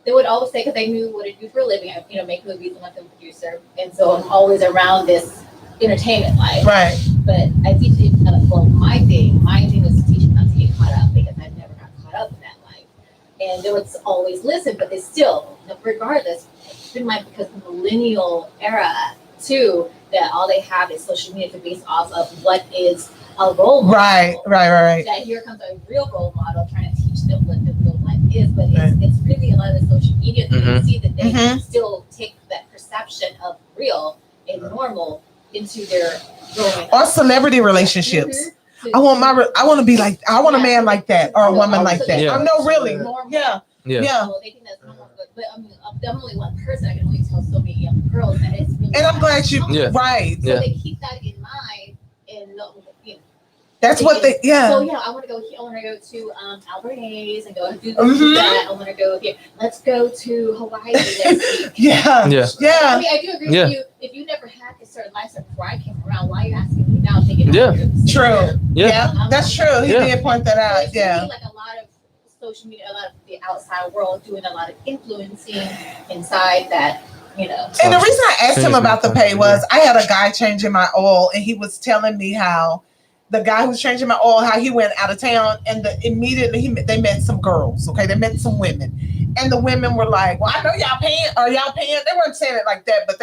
they would always say, because they knew what to do for a living, I, make movies and I'm a producer. And so I'm always around this entertainment life. Right. But I teach it, my thing was to teach them not to get caught up, because I never got caught up in that life. And they would always listen, but they still, regardless, because the millennial era too, that all they have is social media to base off of what is a role model. Right. That here comes a real role model trying to teach them what the real life is, but it's really a lot of the social media that they see that they still take that perception of real and normal into their growing or celebrity relationships. I want a man like that or a woman like that. Yeah. I know, really. Yeah. So they think that's normal, but I'm only one person. I can only tell so many young girls that it's really. And I'm glad you right. So they keep that in mind, and that's what they. Yeah. So I want to go here. I want to go to Albert Hayes and go do this, do that. I want to go here. Let's go to Hawaii next week. Yeah. I mean, I do agree with you. If you never had this certain lifestyle before I came around, why are you asking me now? True. Yeah. That's true. He did point that out. So like a lot of social media, a lot of the outside world doing a lot of influencing inside that. And the reason I asked him about the pay was I had a guy changing my oil, and he was telling me how the guy who was changing my oil, how he went out of town, and immediately they met some girls. Okay, they met some women, and the women were like, "Well, I know y'all paying. Are y'all paying?" They weren't saying it like that, but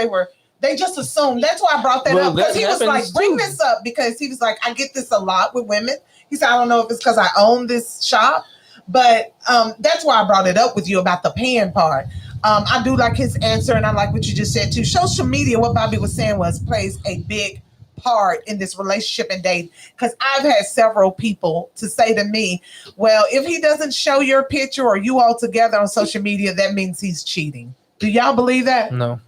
they just assumed. That's why I brought that up, because he was like, "Bring this up," because he was like, "I get this a lot with women." He said, "I don't know if it's because I own this shop, but that's why I brought it up with you about the paying part." I do like his answer, and I like what you just said too. Social media, what Bobby was saying, plays a big part in this relationship and date, because I've had several people to say to me, well, if he doesn't show your picture or you all together on social media, that means he's cheating. Do y'all believe that? No.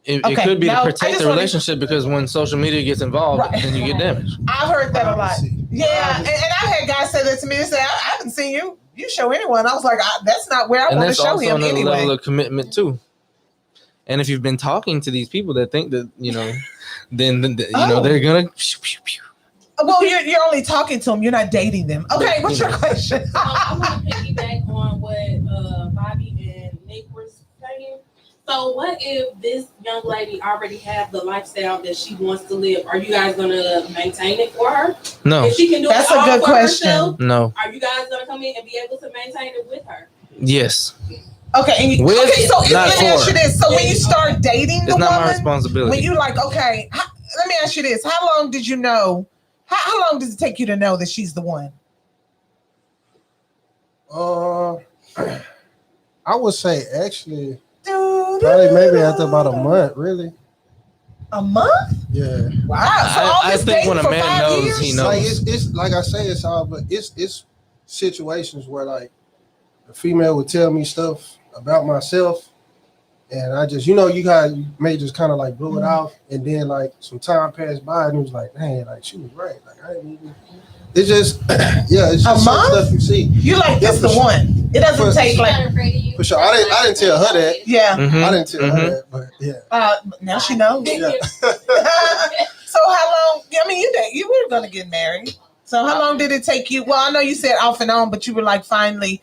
It could be to protect the relationship, because when social media gets involved, then you get damaged. I've heard that a lot. Yeah, and I've had guys say that to me. They say, I haven't seen you show anyone. I was like, that's not where I want to show him anyway. And that's also another level of commitment too. And if you've been talking to these people that think that, then they're gonna. Well, you're only talking to them. You're not dating them. Okay, what's your question? I want to piggyback on what Bobby and Nick were saying. So, what if this young lady already have the lifestyle that she wants to live? Are you guys gonna maintain it for her? No. If she can do that's it a good question. Herself, no. Are you guys gonna come in and be able to maintain it with her? Yes. Okay. So let me ask you this. So when you start dating the woman, it's not my responsibility. When you like, okay, let me ask you this. How long did you know? How long does it take you to know that she's the one? I would say actually. It Probably maybe after about a month, really. A month? Yeah. Wow. So I think when a man knows, he knows. Like it's like I say, it's all, but it's situations where like a female would tell me stuff about myself, and I just, you may just kind of like blow it off, and then like some time passed by, and it was like, man, like she was right. Like I didn't even. It's just, yeah, it's just some stuff you see. You like this the one. It doesn't take like. For sure, I didn't tell her that. Yeah, I didn't tell her that, but yeah. Now she knows. Yeah. So how long? I mean, you were gonna get married. So how long did it take you? Well, I know you said off and on, but you were like finally.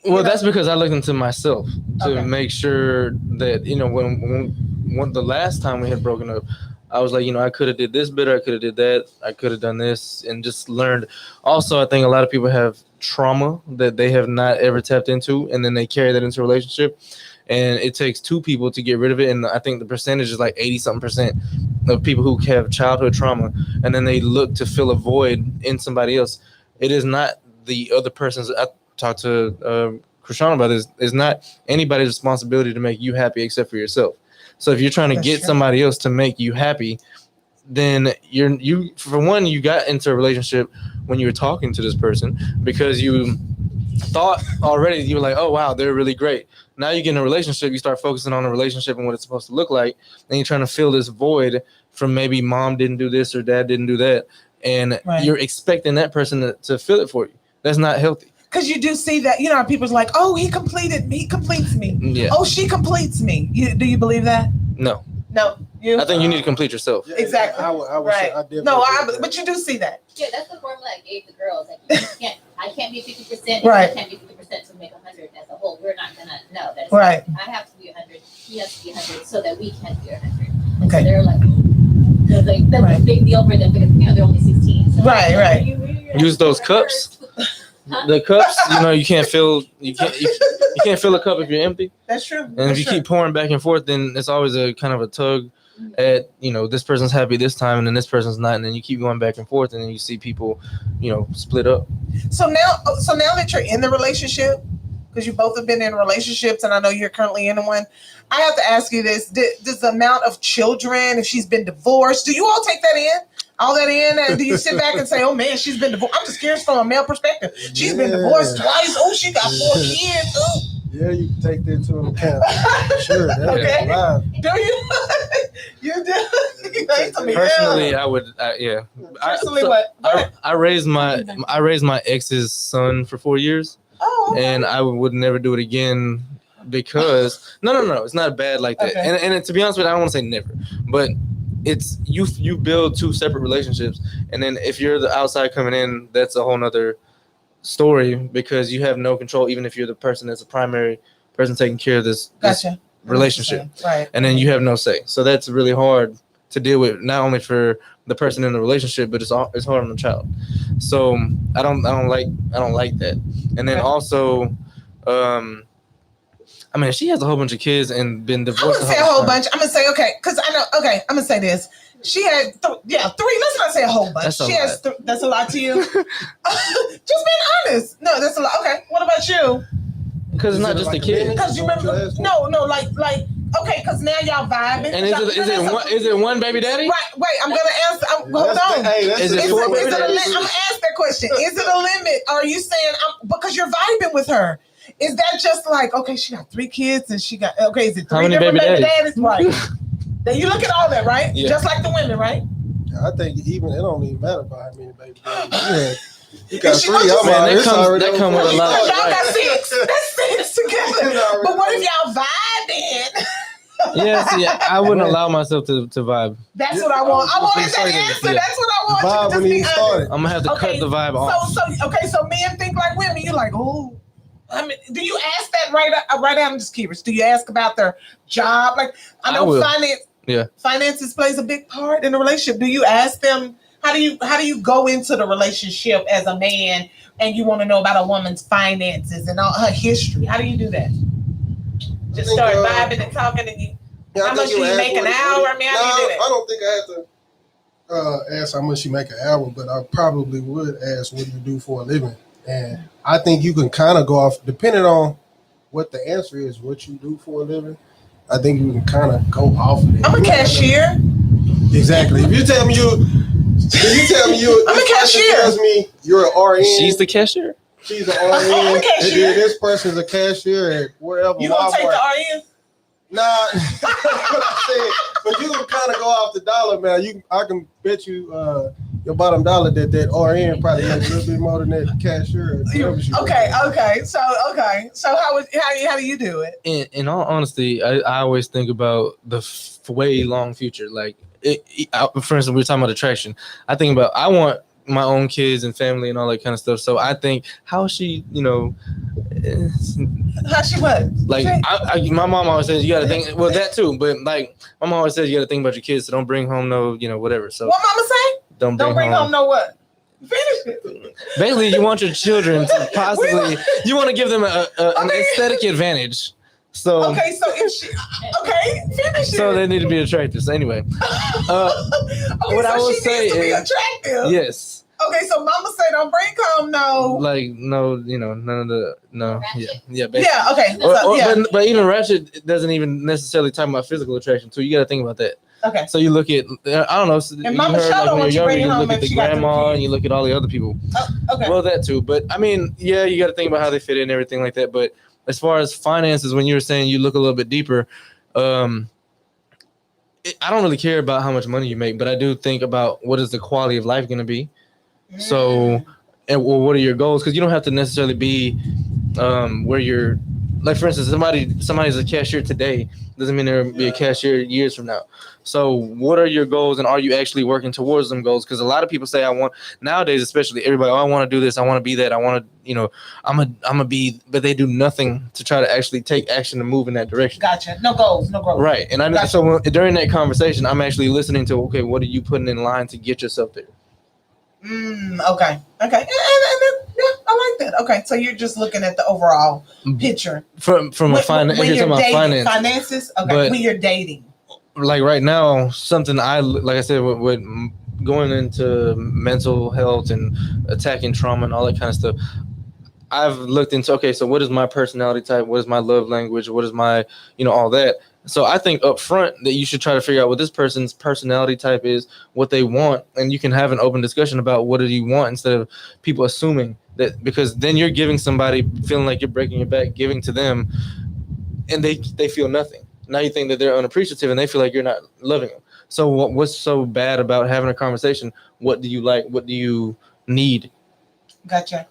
Well, that's because I looked into myself to make sure that when the last time we had broken up, I was like, I could have did this better, I could have did that, I could have done this, and just learned. Also, I think a lot of people have trauma that they have not ever tapped into, and then they carry that into a relationship, and it takes two people to get rid of it. And I think the percentage is like 80-something% of people who have childhood trauma, and then they look to fill a void in somebody else. It is not the other person's. I talked to Krishan about this. It's not anybody's responsibility to make you happy except for yourself. So if you're trying to get somebody else to make you happy, then you for one, you got into a relationship when you were talking to this person because you thought already, you were like, oh wow, they're really great. Now you get in a relationship, you start focusing on the relationship and what it's supposed to look like, and you're trying to fill this void from maybe mom didn't do this or dad didn't do that, and you're expecting that person to fill it for you. That's not healthy. Because you do see that, people's like, oh, he completes me. Yeah. Oh, she completes me. Do you believe that? No. You? I think you need to complete yourself. Yeah, exactly. I would say I definitely. No, but you do see that. Yeah, that's the formula I gave the girls. Like, I can't be 50%. Right. I can't be 50% to make 100 as a whole. We're not gonna know that. Right. I have to be 100. He has to be 100, so that we can be 100. Okay. So they're like, that's a big deal for them because they're only 16. So right. Use those cups. Huh? The cups, you can't fill you can't fill a cup if you're empty. That's true. And if you keep pouring back and forth, then it's always a kind of a tug at this person's happy this time and then this person's not, and then you keep going back and forth, and then you see people split up. So now that you're in the relationship, because you both have been in relationships, and I know you're currently in one, I have to ask you this: does the amount of children, if she's been divorced, do you all take that in? All that in, and do you sit back and say, "Oh man, she's been divorced"? I'm just curious from a male perspective. She's been divorced twice. Oh, she got 4 kids. Oh. Yeah, you can take that into account. Sure, that's alive. Do you? You do. Personally, I would. Personally, what? I raised my ex's son for 4 years. Oh. Okay. And I would never do it again because no, it's not bad like that. Okay. And to be honest with you, I don't want to say never, but it's you build two separate relationships, and then if you're the outside coming in, that's a whole nother story because you have no control, even if you're the person that's the primary person taking care of this relationship, right? And then you have no say. So that's really hard to deal with, not only for the person in the relationship, but it's hard on the child. So I don't like that. And then also, I mean, she has a whole bunch of kids and been divorced. I'm gonna say a whole bunch. I'm gonna say because I know. Okay, I'm gonna say this. She had 3. Let's not say a whole bunch. She has. That's a lot to you. Just being honest. No, that's a lot. Okay, what about you? Because it's not just the kids. Because you remember. No, like. Okay, because now y'all vibing. And is it one baby daddy? Right. Wait, I'm gonna answer. Hold on. Is it 4 baby daddies? I'm gonna ask that question. Is it a limit? Or are you saying because you're vibing with her? Is that just like, okay, she got 3 kids and she got, is it 3 different baby daddies? Right. Then you look at all that, right? Yeah. Just like the women, right? Yeah, I think it don't even matter about how many baby daddies. You got 3. That come with a lot. Y'all got 6. That's 6 together. But what if y'all vibing? Yeah, I wouldn't allow myself to vibe. That's what I want. I wanted that answer. Yeah. That's what I want. Vibe when you started. I'm gonna have to cut the vibe off. So men think like women. You're like, oh. I mean, do you ask that right out? I'm just curious. Do you ask about their job? Like, I know finances plays a big part in a relationship. Do you ask them how do you go into the relationship as a man and you want to know about a woman's finances and all her history? How do you do that? Just start vibing and talking and how much do you make an hour? I mean, how do you do that? I don't think I have to ask how much you make an hour, but I probably would ask what do you do for a living. And I think you can kind of go off, depending on what the answer is, what you do for a living. I think you can kind of go off of it. I'm a cashier. Exactly. If you tell me you I'm a cashier. Tells me you're an RN. She's the cashier. She's an RN. I'm a cashier. And this person's a cashier at wherever. You gonna take the RN? Nah, that's what I said. But you can kind of go off the dollar, man. I can bet you your bottom dollar that RN probably makes a little bit more than that cashier. Okay. So how do you do it? In all honesty, I always think about the way long future. Like, for instance, we were talking about attraction. I think about I want my own kids and family and all that kind of stuff. So I think, how is she, how she what? Like, my mom always says you got to think. Well, that too, but like my mom always says you got to think about your kids. So don't bring home no, whatever. So what mama say? Don't bring home no what? Finish it. Basically, you want your children to possibly. You want to give them an aesthetic advantage. So okay, so if she finish it. So they need to be attractive. So anyway, what I will say is be attractive. Yes. Okay, so mama say don't bring home no. Like no, none of the no. Ratchet. Yeah. Basically. Yeah. Okay. But even ratchet doesn't even necessarily talk about physical attraction too. You got to think about that. Okay. So you look at I don't know. And Mama Shadow, when you're younger, you look at the grandma and you look at all the other people. Okay. Well, that too. But I mean, yeah, you got to think about how they fit in and everything like that. But as far as finances, when you were saying you look a little bit deeper, I don't really care about how much money you make, but I do think about what is the quality of life going to be. So, what are your goals? Because you don't have to necessarily be where you're. Like, for instance, somebody's a cashier today doesn't mean they'll be a cashier years from now. So what are your goals, and are you actually working towards them goals? Because a lot of people say, nowadays, especially everybody, I want to do this, I want to be that, I want to, I'm a be, but they do nothing to try to actually take action to move in that direction. Gotcha. No goals, no growth. Right. And so during that conversation, I'm actually listening to, okay, what are you putting in line to get yourself there? Okay. And I like that. Okay, so you're just looking at the overall picture from a finances. Okay, but when you're dating, like right now, something like I said, with going into mental health and attacking trauma and all that kind of stuff, I've looked into, okay, so what is my personality type? What is my love language? What is my, all that. So I think up front that you should try to figure out what this person's personality type is, what they want, and you can have an open discussion about what do you want instead of people assuming that, because then you're giving somebody feeling like you're breaking your back, giving to them, and they feel nothing. Now you think that they're unappreciative and they feel like you're not loving them. So what's so bad about having a conversation? What do you like? What do you need? Gotcha.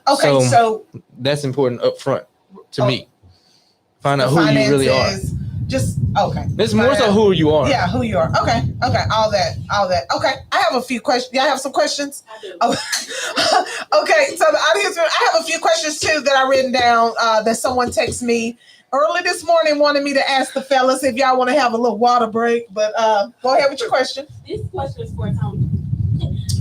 Okay, so that's important up front to me. Find out who you really are. Just okay. It's more so who you are. Yeah, who you are. Okay. All that. Okay. I have a few questions. Y'all have some questions? I do. Okay. So the audience, I have a few questions too that I written down. That someone texted me early this morning, wanted me to ask the fellas if y'all want to have a little water break. But go ahead with your question. This question is for Tony.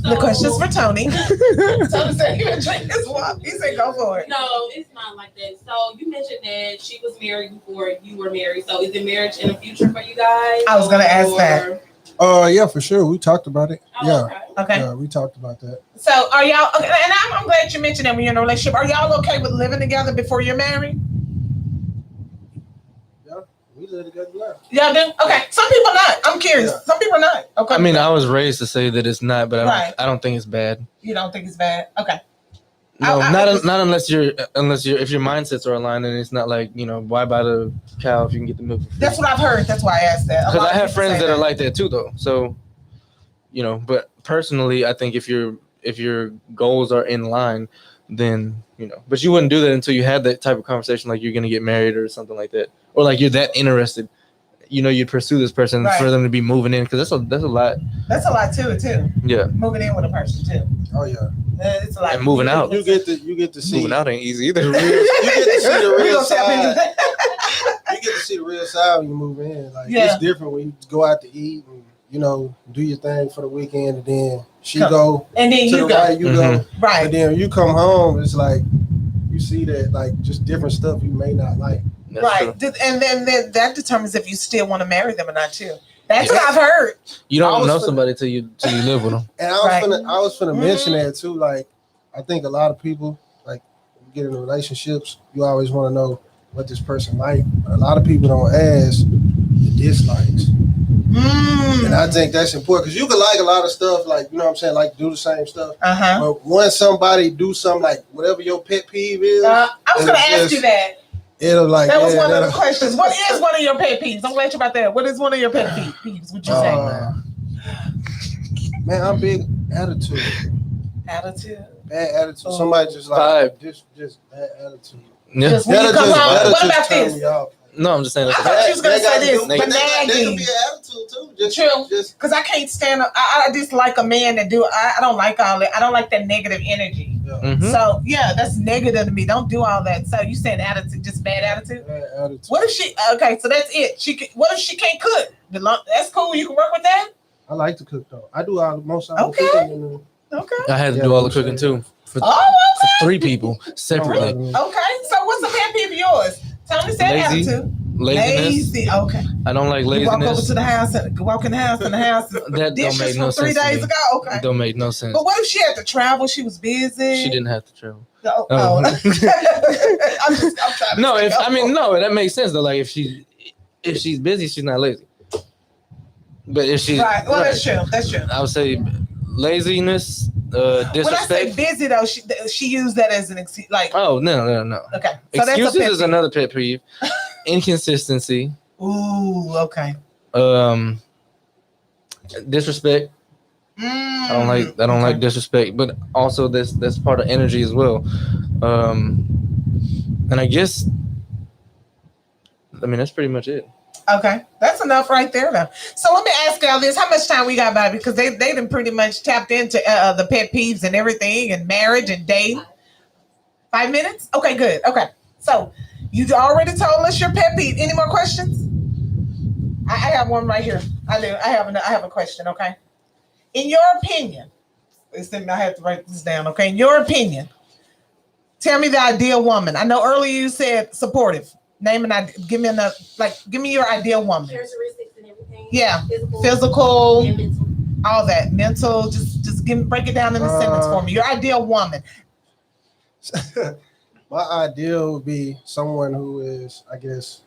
The question's for Tony. Tony said he would drink his water. He said, "Go for it." No, it's not like that. So you mentioned that she was married before you were married. So is there marriage in the future for you guys? I was going to ask that. Yeah, for sure. We talked about it. Oh, yeah. Okay. Yeah, we talked about that. So are y'all? Okay, and I'm glad you mentioned that when you're in a relationship. Are y'all okay with living together before you're married? We live together now. Y'all do? Okay. Some people not. I'm curious. Yeah. Some people not. Okay. I mean, I was raised to say that it's not, but I don't think it's bad. You don't think it's bad? Okay. No, not unless if your mindsets are aligned, and it's not like, why buy the cow if you can get the milk for free. That's what I've heard. That's why I asked that. Because I have friends that are like that too, though. So, but personally, I think if your goals are in line, then but you wouldn't do that until you had that type of conversation, like you're gonna get married or something like that, or like you're that interested. You'd pursue this person for them to be moving in, because that's a lot. That's a lot too. Yeah. Moving in with a person too. Oh yeah. It's a lot. And moving out. You get to see. Moving out ain't easy either. You get to see the real side. You get to see the real side when you move in. Like it's different when you go out to eat and do your thing for the weekend, and then she go, and then to you the go. right, you go right. But then when you come home, it's like you see that like just different stuff you may not like. That's right. true. And then that determines if you still want to marry them or not too. That's what I've heard. You don't know somebody till you live with them. And I was finna mention that too. Like, I think a lot of people, like, get into relationships, you always want to know what this person like. A lot of people don't ask the dislikes. And I think that's important because you can like a lot of stuff, like, you know what I'm saying, like do the same stuff. But once somebody do something like whatever your pet peeve is, I was going to ask you that. It'll like that was one of the questions. What is one of your pet peeves? I'm glad you about that. What is one of your pet peeves? What you say? Man, I'm big attitude. Attitude. Bad attitude. Somebody just like just bad attitude. Yeah. Just when you come home, what about this? No, I'm just saying. I thought you was gonna say this, but nagging. That could be an attitude too. True. Because I can't stand. I just like a man that do. I don't like all that. I don't like that negative energy. Yeah. Mm-hmm. So yeah, that's negative to me. Don't do all that. So you saying attitude, just bad attitude? Bad attitude. What if she? Okay, so that's it. What if she can't cook? That's cool. You can work with that. I like to cook though. I do most of the cooking. Okay. I had to do all the cooking too for 3 people separately. Okay. So what's a pet peeve of yours? Tony said attitude. Lazy. Okay. I don't like laziness. You walk over to the house and walk in the house and the house. That don't make no sense. 3 days ago. Okay. It don't make no sense. But what if she had to travel? She was busy. She didn't have to travel. No. I'm trying to no, that makes sense though. Like if she's busy, she's not lazy. But if she's right, well, that's true. That's true. I would say laziness, disrespect. When I say busy though, she used that as an excuse. Like, oh no. Okay, so excuses is another pet peeve. Inconsistency. Ooh, okay. Disrespect. I don't like disrespect, but also that's part of energy as well. And I guess, that's pretty much it. Okay, that's enough right there though. So let me ask y'all this: how much time we got about it? Because they done pretty much tapped into the pet peeves and everything, and marriage and dating. 5 minutes? Okay, good. Okay, so you already told us your pet peeve. Any more questions? I have one right here. I do. I have a question. Okay, in your opinion, I have to write this down. Okay, in your opinion, tell me the ideal woman. I know earlier you said supportive. Name and give me your ideal woman. Characteristics and everything. Yeah, physical and mental. All that mental. Just break it down in a sentence for me. Your ideal woman. My ideal would be someone who is, I guess,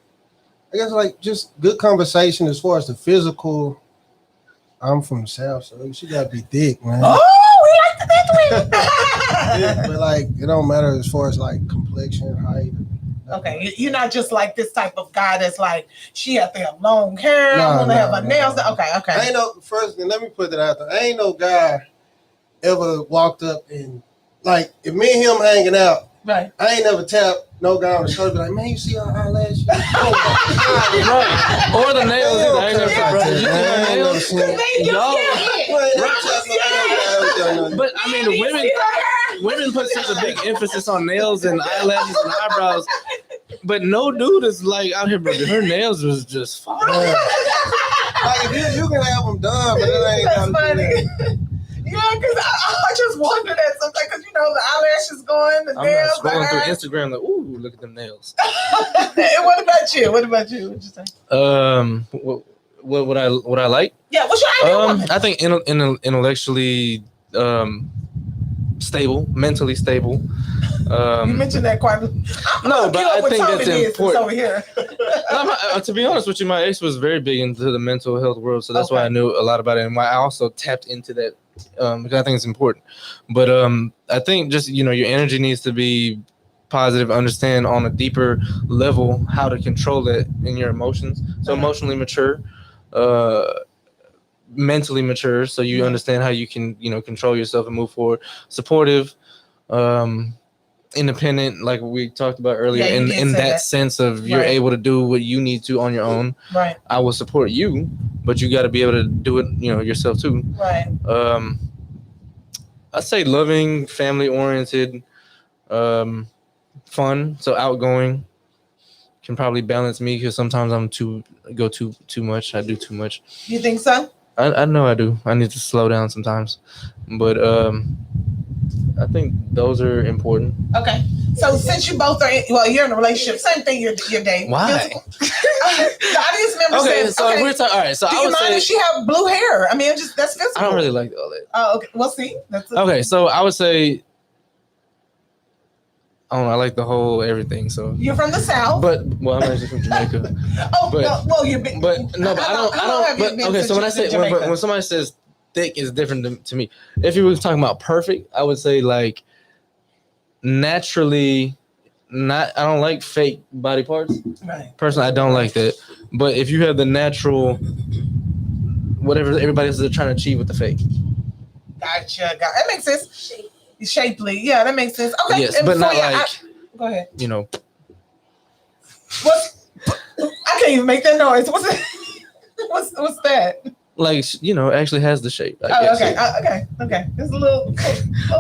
like just good conversation as far as the physical. I'm from the South, so she gotta be thick, man. Oh, we like the thick one. Yeah, but like it don't matter as far as like complexion, height. Okay, you're not just like this type of guy that's like she have to have long hair. I want to have her nails. Okay. I ain't no first. Let me put it out there. I ain't no guy ever walked up and like if me and him hanging out. Right. I ain't never tapped no guy on the shoulder. Be like, man, you see our eyelashes? Right. Or the nails. I ain't never But I mean, the women put such a big emphasis on nails and eyelashes and eyebrows, but no dude is like out here, bro. Her nails was just fire. Like you can have them done, but it ain't funny. Yeah, because I just wondered at something because the eyelashes going, the nails. I'm scrolling through Instagram like, ooh, look at them nails. And what about you? What you think? What I like? Yeah, what's your ideal woman? I think intellectually stable, mentally stable. You mentioned that quite. No, but I think that's important. Over here. To be honest with you, my ex was very big into the mental health world, so that's why I knew a lot about it, and why I also tapped into that because I think it's important. But I think just your energy needs to be positive. Understand on a deeper level how to control it in your emotions. So emotionally mature. Mentally mature, so you understand how you can control yourself and move forward. Supportive, independent, like we talked about earlier, in that sense of you're able to do what you need to on your own. Right. I will support you, but you got to be able to do it yourself too. Right. I'd say loving, family oriented, fun, so outgoing. Can probably balance me because sometimes I'm too much. I do too much. You think so? I know I do. I need to slow down sometimes, but I think those are important. Okay, so since you both are, you're in a relationship. Same thing. You're dating. Why? The audience member says. So we're talking. All right. So do you mind if she have blue hair? I mean, that's physical. I don't really like all that. Oh, okay. Well, see. Okay, so I would say I don't know. I like the whole everything. So you're from the South, but I'm actually from Jamaica. You've been. But no, but I don't. But okay, so when I say when somebody says thick is different to me. If you were talking about perfect, I would say like naturally. I don't like fake body parts. Right. Personally, I don't like that. But if you have the natural, whatever everybody else is trying to achieve with the fake. Gotcha. That makes sense. Shapely. Yeah, that makes sense. Okay. Yes, but not like. Go ahead. You know. I can't even make that noise. What's that? What's that? Like, actually has the shape. I guess. Okay. There's a little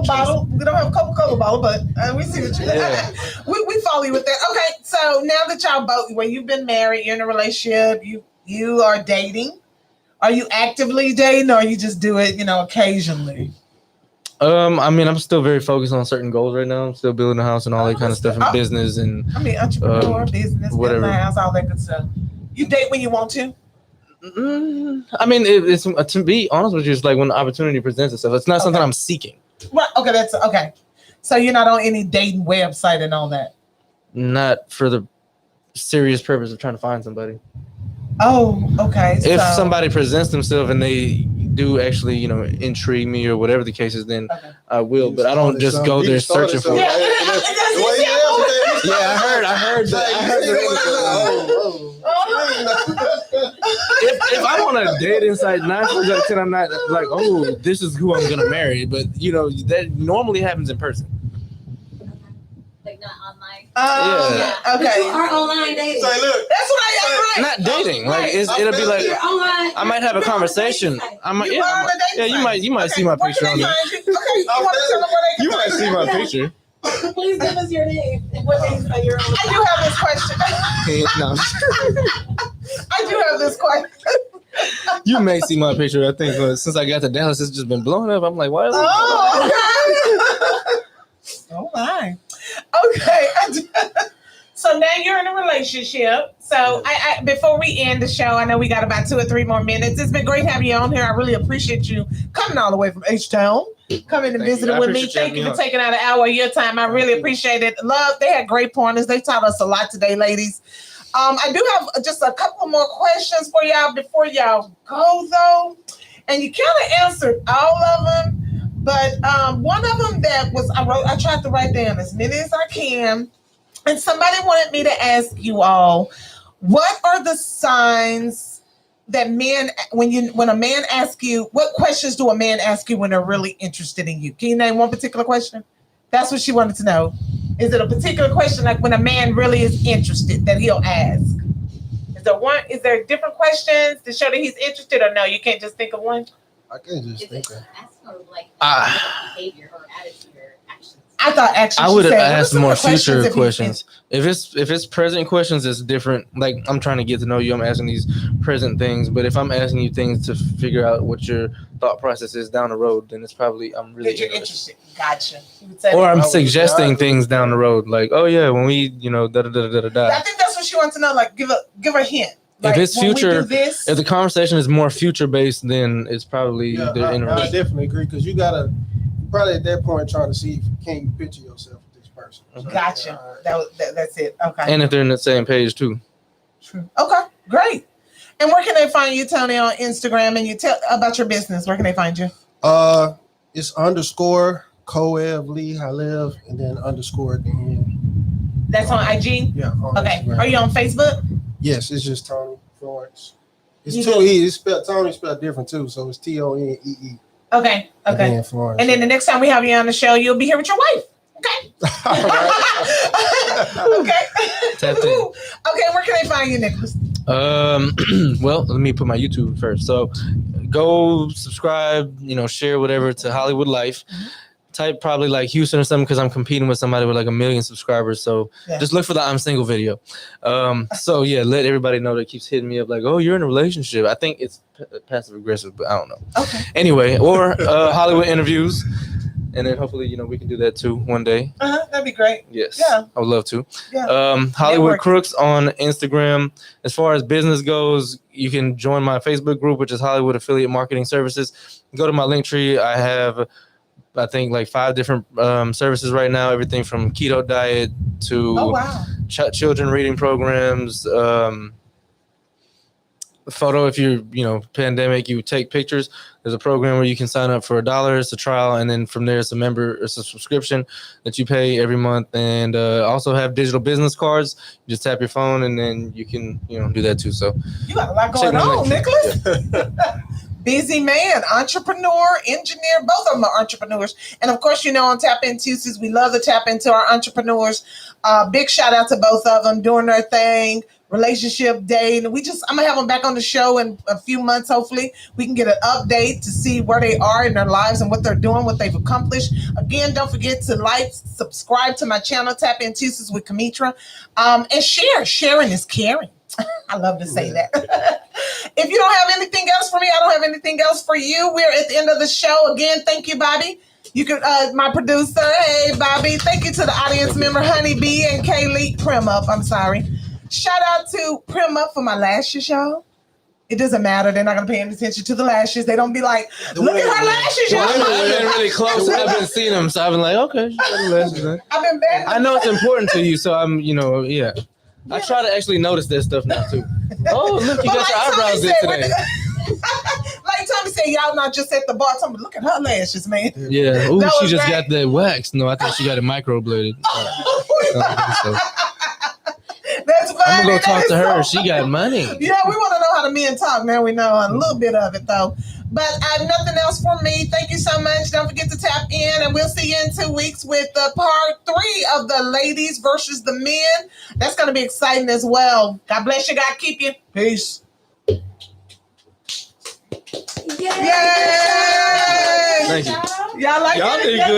bottle. We don't have a Coca-Cola bottle, but we see what you. Yeah. we follow you with that. Okay, so now that y'all both, when you've been married, you're in a relationship, you are dating. Are you actively dating, or you just do it, occasionally? I mean, I'm still very focused on certain goals right now. I'm still building a house and all that kind of stuff, and business and. I mean, entrepreneur, business, whatever, building a house, all that good stuff. You date when you want to. I mean, it's to be honest with you, it's like when the opportunity presents itself. It's not something I'm seeking. Right. Okay. That's okay. So you're not on any dating website and all that. Not for the serious purpose of trying to find somebody. Oh, okay. If somebody presents themselves and they do actually, intrigue me or whatever the case is, then I will. But I don't just go there searching for. Yeah, I heard that. If I'm on a dating site, 9 times out of 10, I'm not like, oh, this is who I'm gonna marry. But that normally happens in person. Like not online. Yeah. Okay. But you are online dating. So, look, that's what I am. Not dating. Like it'll be like I might have a conversation. You might see my picture on there. You might see my picture. Please give us your name. What name are you on? I do have this question. No. I do have this question. You may see my picture. I think since I got to Dallas, it's just been blowing up. I'm like, why? Oh my. Okay. So now you're in a relationship. So I before we end the show, I know we got about 2 or 3 more minutes. It's been great having you on here. I really appreciate you coming all the way from H-Town, coming and visiting with me. Thank you for taking out an hour of your time. I really appreciate it. They had great pointers. They taught us a lot today, ladies. I do have just a couple more questions for y'all before y'all go, though. And you kind of answered all of them. But one of them that was, I tried to write down as many as I can. And somebody wanted me to ask you all, what are the signs that men, when a man asks you, what questions do a man ask you when they're really interested in you? Can you name one particular question? That's what she wanted to know. Is it a particular question, like when a man really is interested, that he'll ask? Is there different questions to show that he's interested, or no, you can't just think of one? I can't just think of behavior or attitude or actions. I thought actually I would have asked more future questions. If it's present questions, it's different. Like I'm trying to get to know you, I'm asking these present things. But if I'm asking you things to figure out what your thought process is down the road, then it's probably I'm really interested. Gotcha. Or I'm suggesting things down the road, like, oh yeah, when we da da da da da. I think that's what she wants to know. Like, give a hint. Like, if it's future, if the conversation is more future based, then it's probably they're interested. I definitely agree, because you gotta probably at that point trying to see can you picture yourself with this person. So, gotcha. That's it. Okay. And if they're in the same page too. True. Okay. Great. And where can they find you, Tony, on Instagram? And you tell about your business. Where can they find you? It's _ Coev Lee Halev, and then _ at the end. That's on IG? Yeah. Okay. Instagram. Are you on Facebook? Yes, it's just Tony Florence. It's 2 E's. It's spelled Tony spelled different too, so it's TONEE. Okay. And then the next time we have you on the show, you'll be here with your wife. Okay. Okay. Okay. Where can they find you, Nicholas? Well, let me put my YouTube first. So, go subscribe. Share whatever to Hollywood Life. Mm-hmm. Type probably like Houston or something, because I'm competing with somebody with like 1 million subscribers. So just look for the I'm single video. So yeah, let everybody know that keeps hitting me up like, oh, you're in a relationship. I think it's passive aggressive, but I don't know. Okay. Anyway, or Hollywood interviews. And then hopefully, we can do that too one day. That'd be great. Yes. Yeah. I would love to. Yeah. Hollywood Crooks on Instagram. As far as business goes, you can join my Facebook group, which is Hollywood Affiliate Marketing Services. Go to my link tree. I have I think like 5 different services right now. Everything from keto diet to children reading programs. Photo, if you're pandemic, you take pictures. There's a program where you can sign up for $1. It's a trial, and then from there it's a subscription that you pay every month. And also have digital business cards. You just tap your phone and then you can do that too. So you got a lot going on, Nicholas. Yeah. Busy man, entrepreneur, engineer, both of them are entrepreneurs. And of course, on Tap In Tuesdays, we love to tap into our entrepreneurs. Big shout out to both of them doing their thing, relationship dating. I'm gonna have them back on the show in a few months. Hopefully we can get an update to see where they are in their lives and what they're doing, what they've accomplished. Again, don't forget to like, subscribe to my channel, Tap In Tuesdays with Kamitra, and share. Sharing is caring. I love to say that. If you don't have anything else for me, I don't have anything else for you. We're at the end of the show. Again, thank you, Bobby. You can, my producer. Hey, Bobby. Thank you to the audience member, Honeybee and Kaylee Prim Up. I'm sorry. Shout out to Prim Up for my lashes, y'all. It doesn't matter. They're not going to pay any attention to the lashes. They don't be like, look at her lashes, y'all. I've been really close. I've been seeing them. So I've been like, okay. She got the lashes. I've been bad. I know it's important to you. So I'm, yeah. I try to actually notice that stuff now too. Oh, look, you got your eyebrows in today. Like Tommy said, y'all not just at the bar. Tommy, look at her lashes, man. Yeah. Ooh, she just got that wax. No, I thought she got it microbladed. That's funny. I'm gonna go talk to her. She got money. Yeah, we want to know how the men talk. Now we know a little bit of it though. But nothing else for me. Thank you so much. Don't forget to tap in, and we'll see you in 2 weeks with part 3 of the ladies versus the men. That's going to be exciting as well. God bless you. God keep you. Peace. Yay! Thank you. Y'all like Y'all it? did good.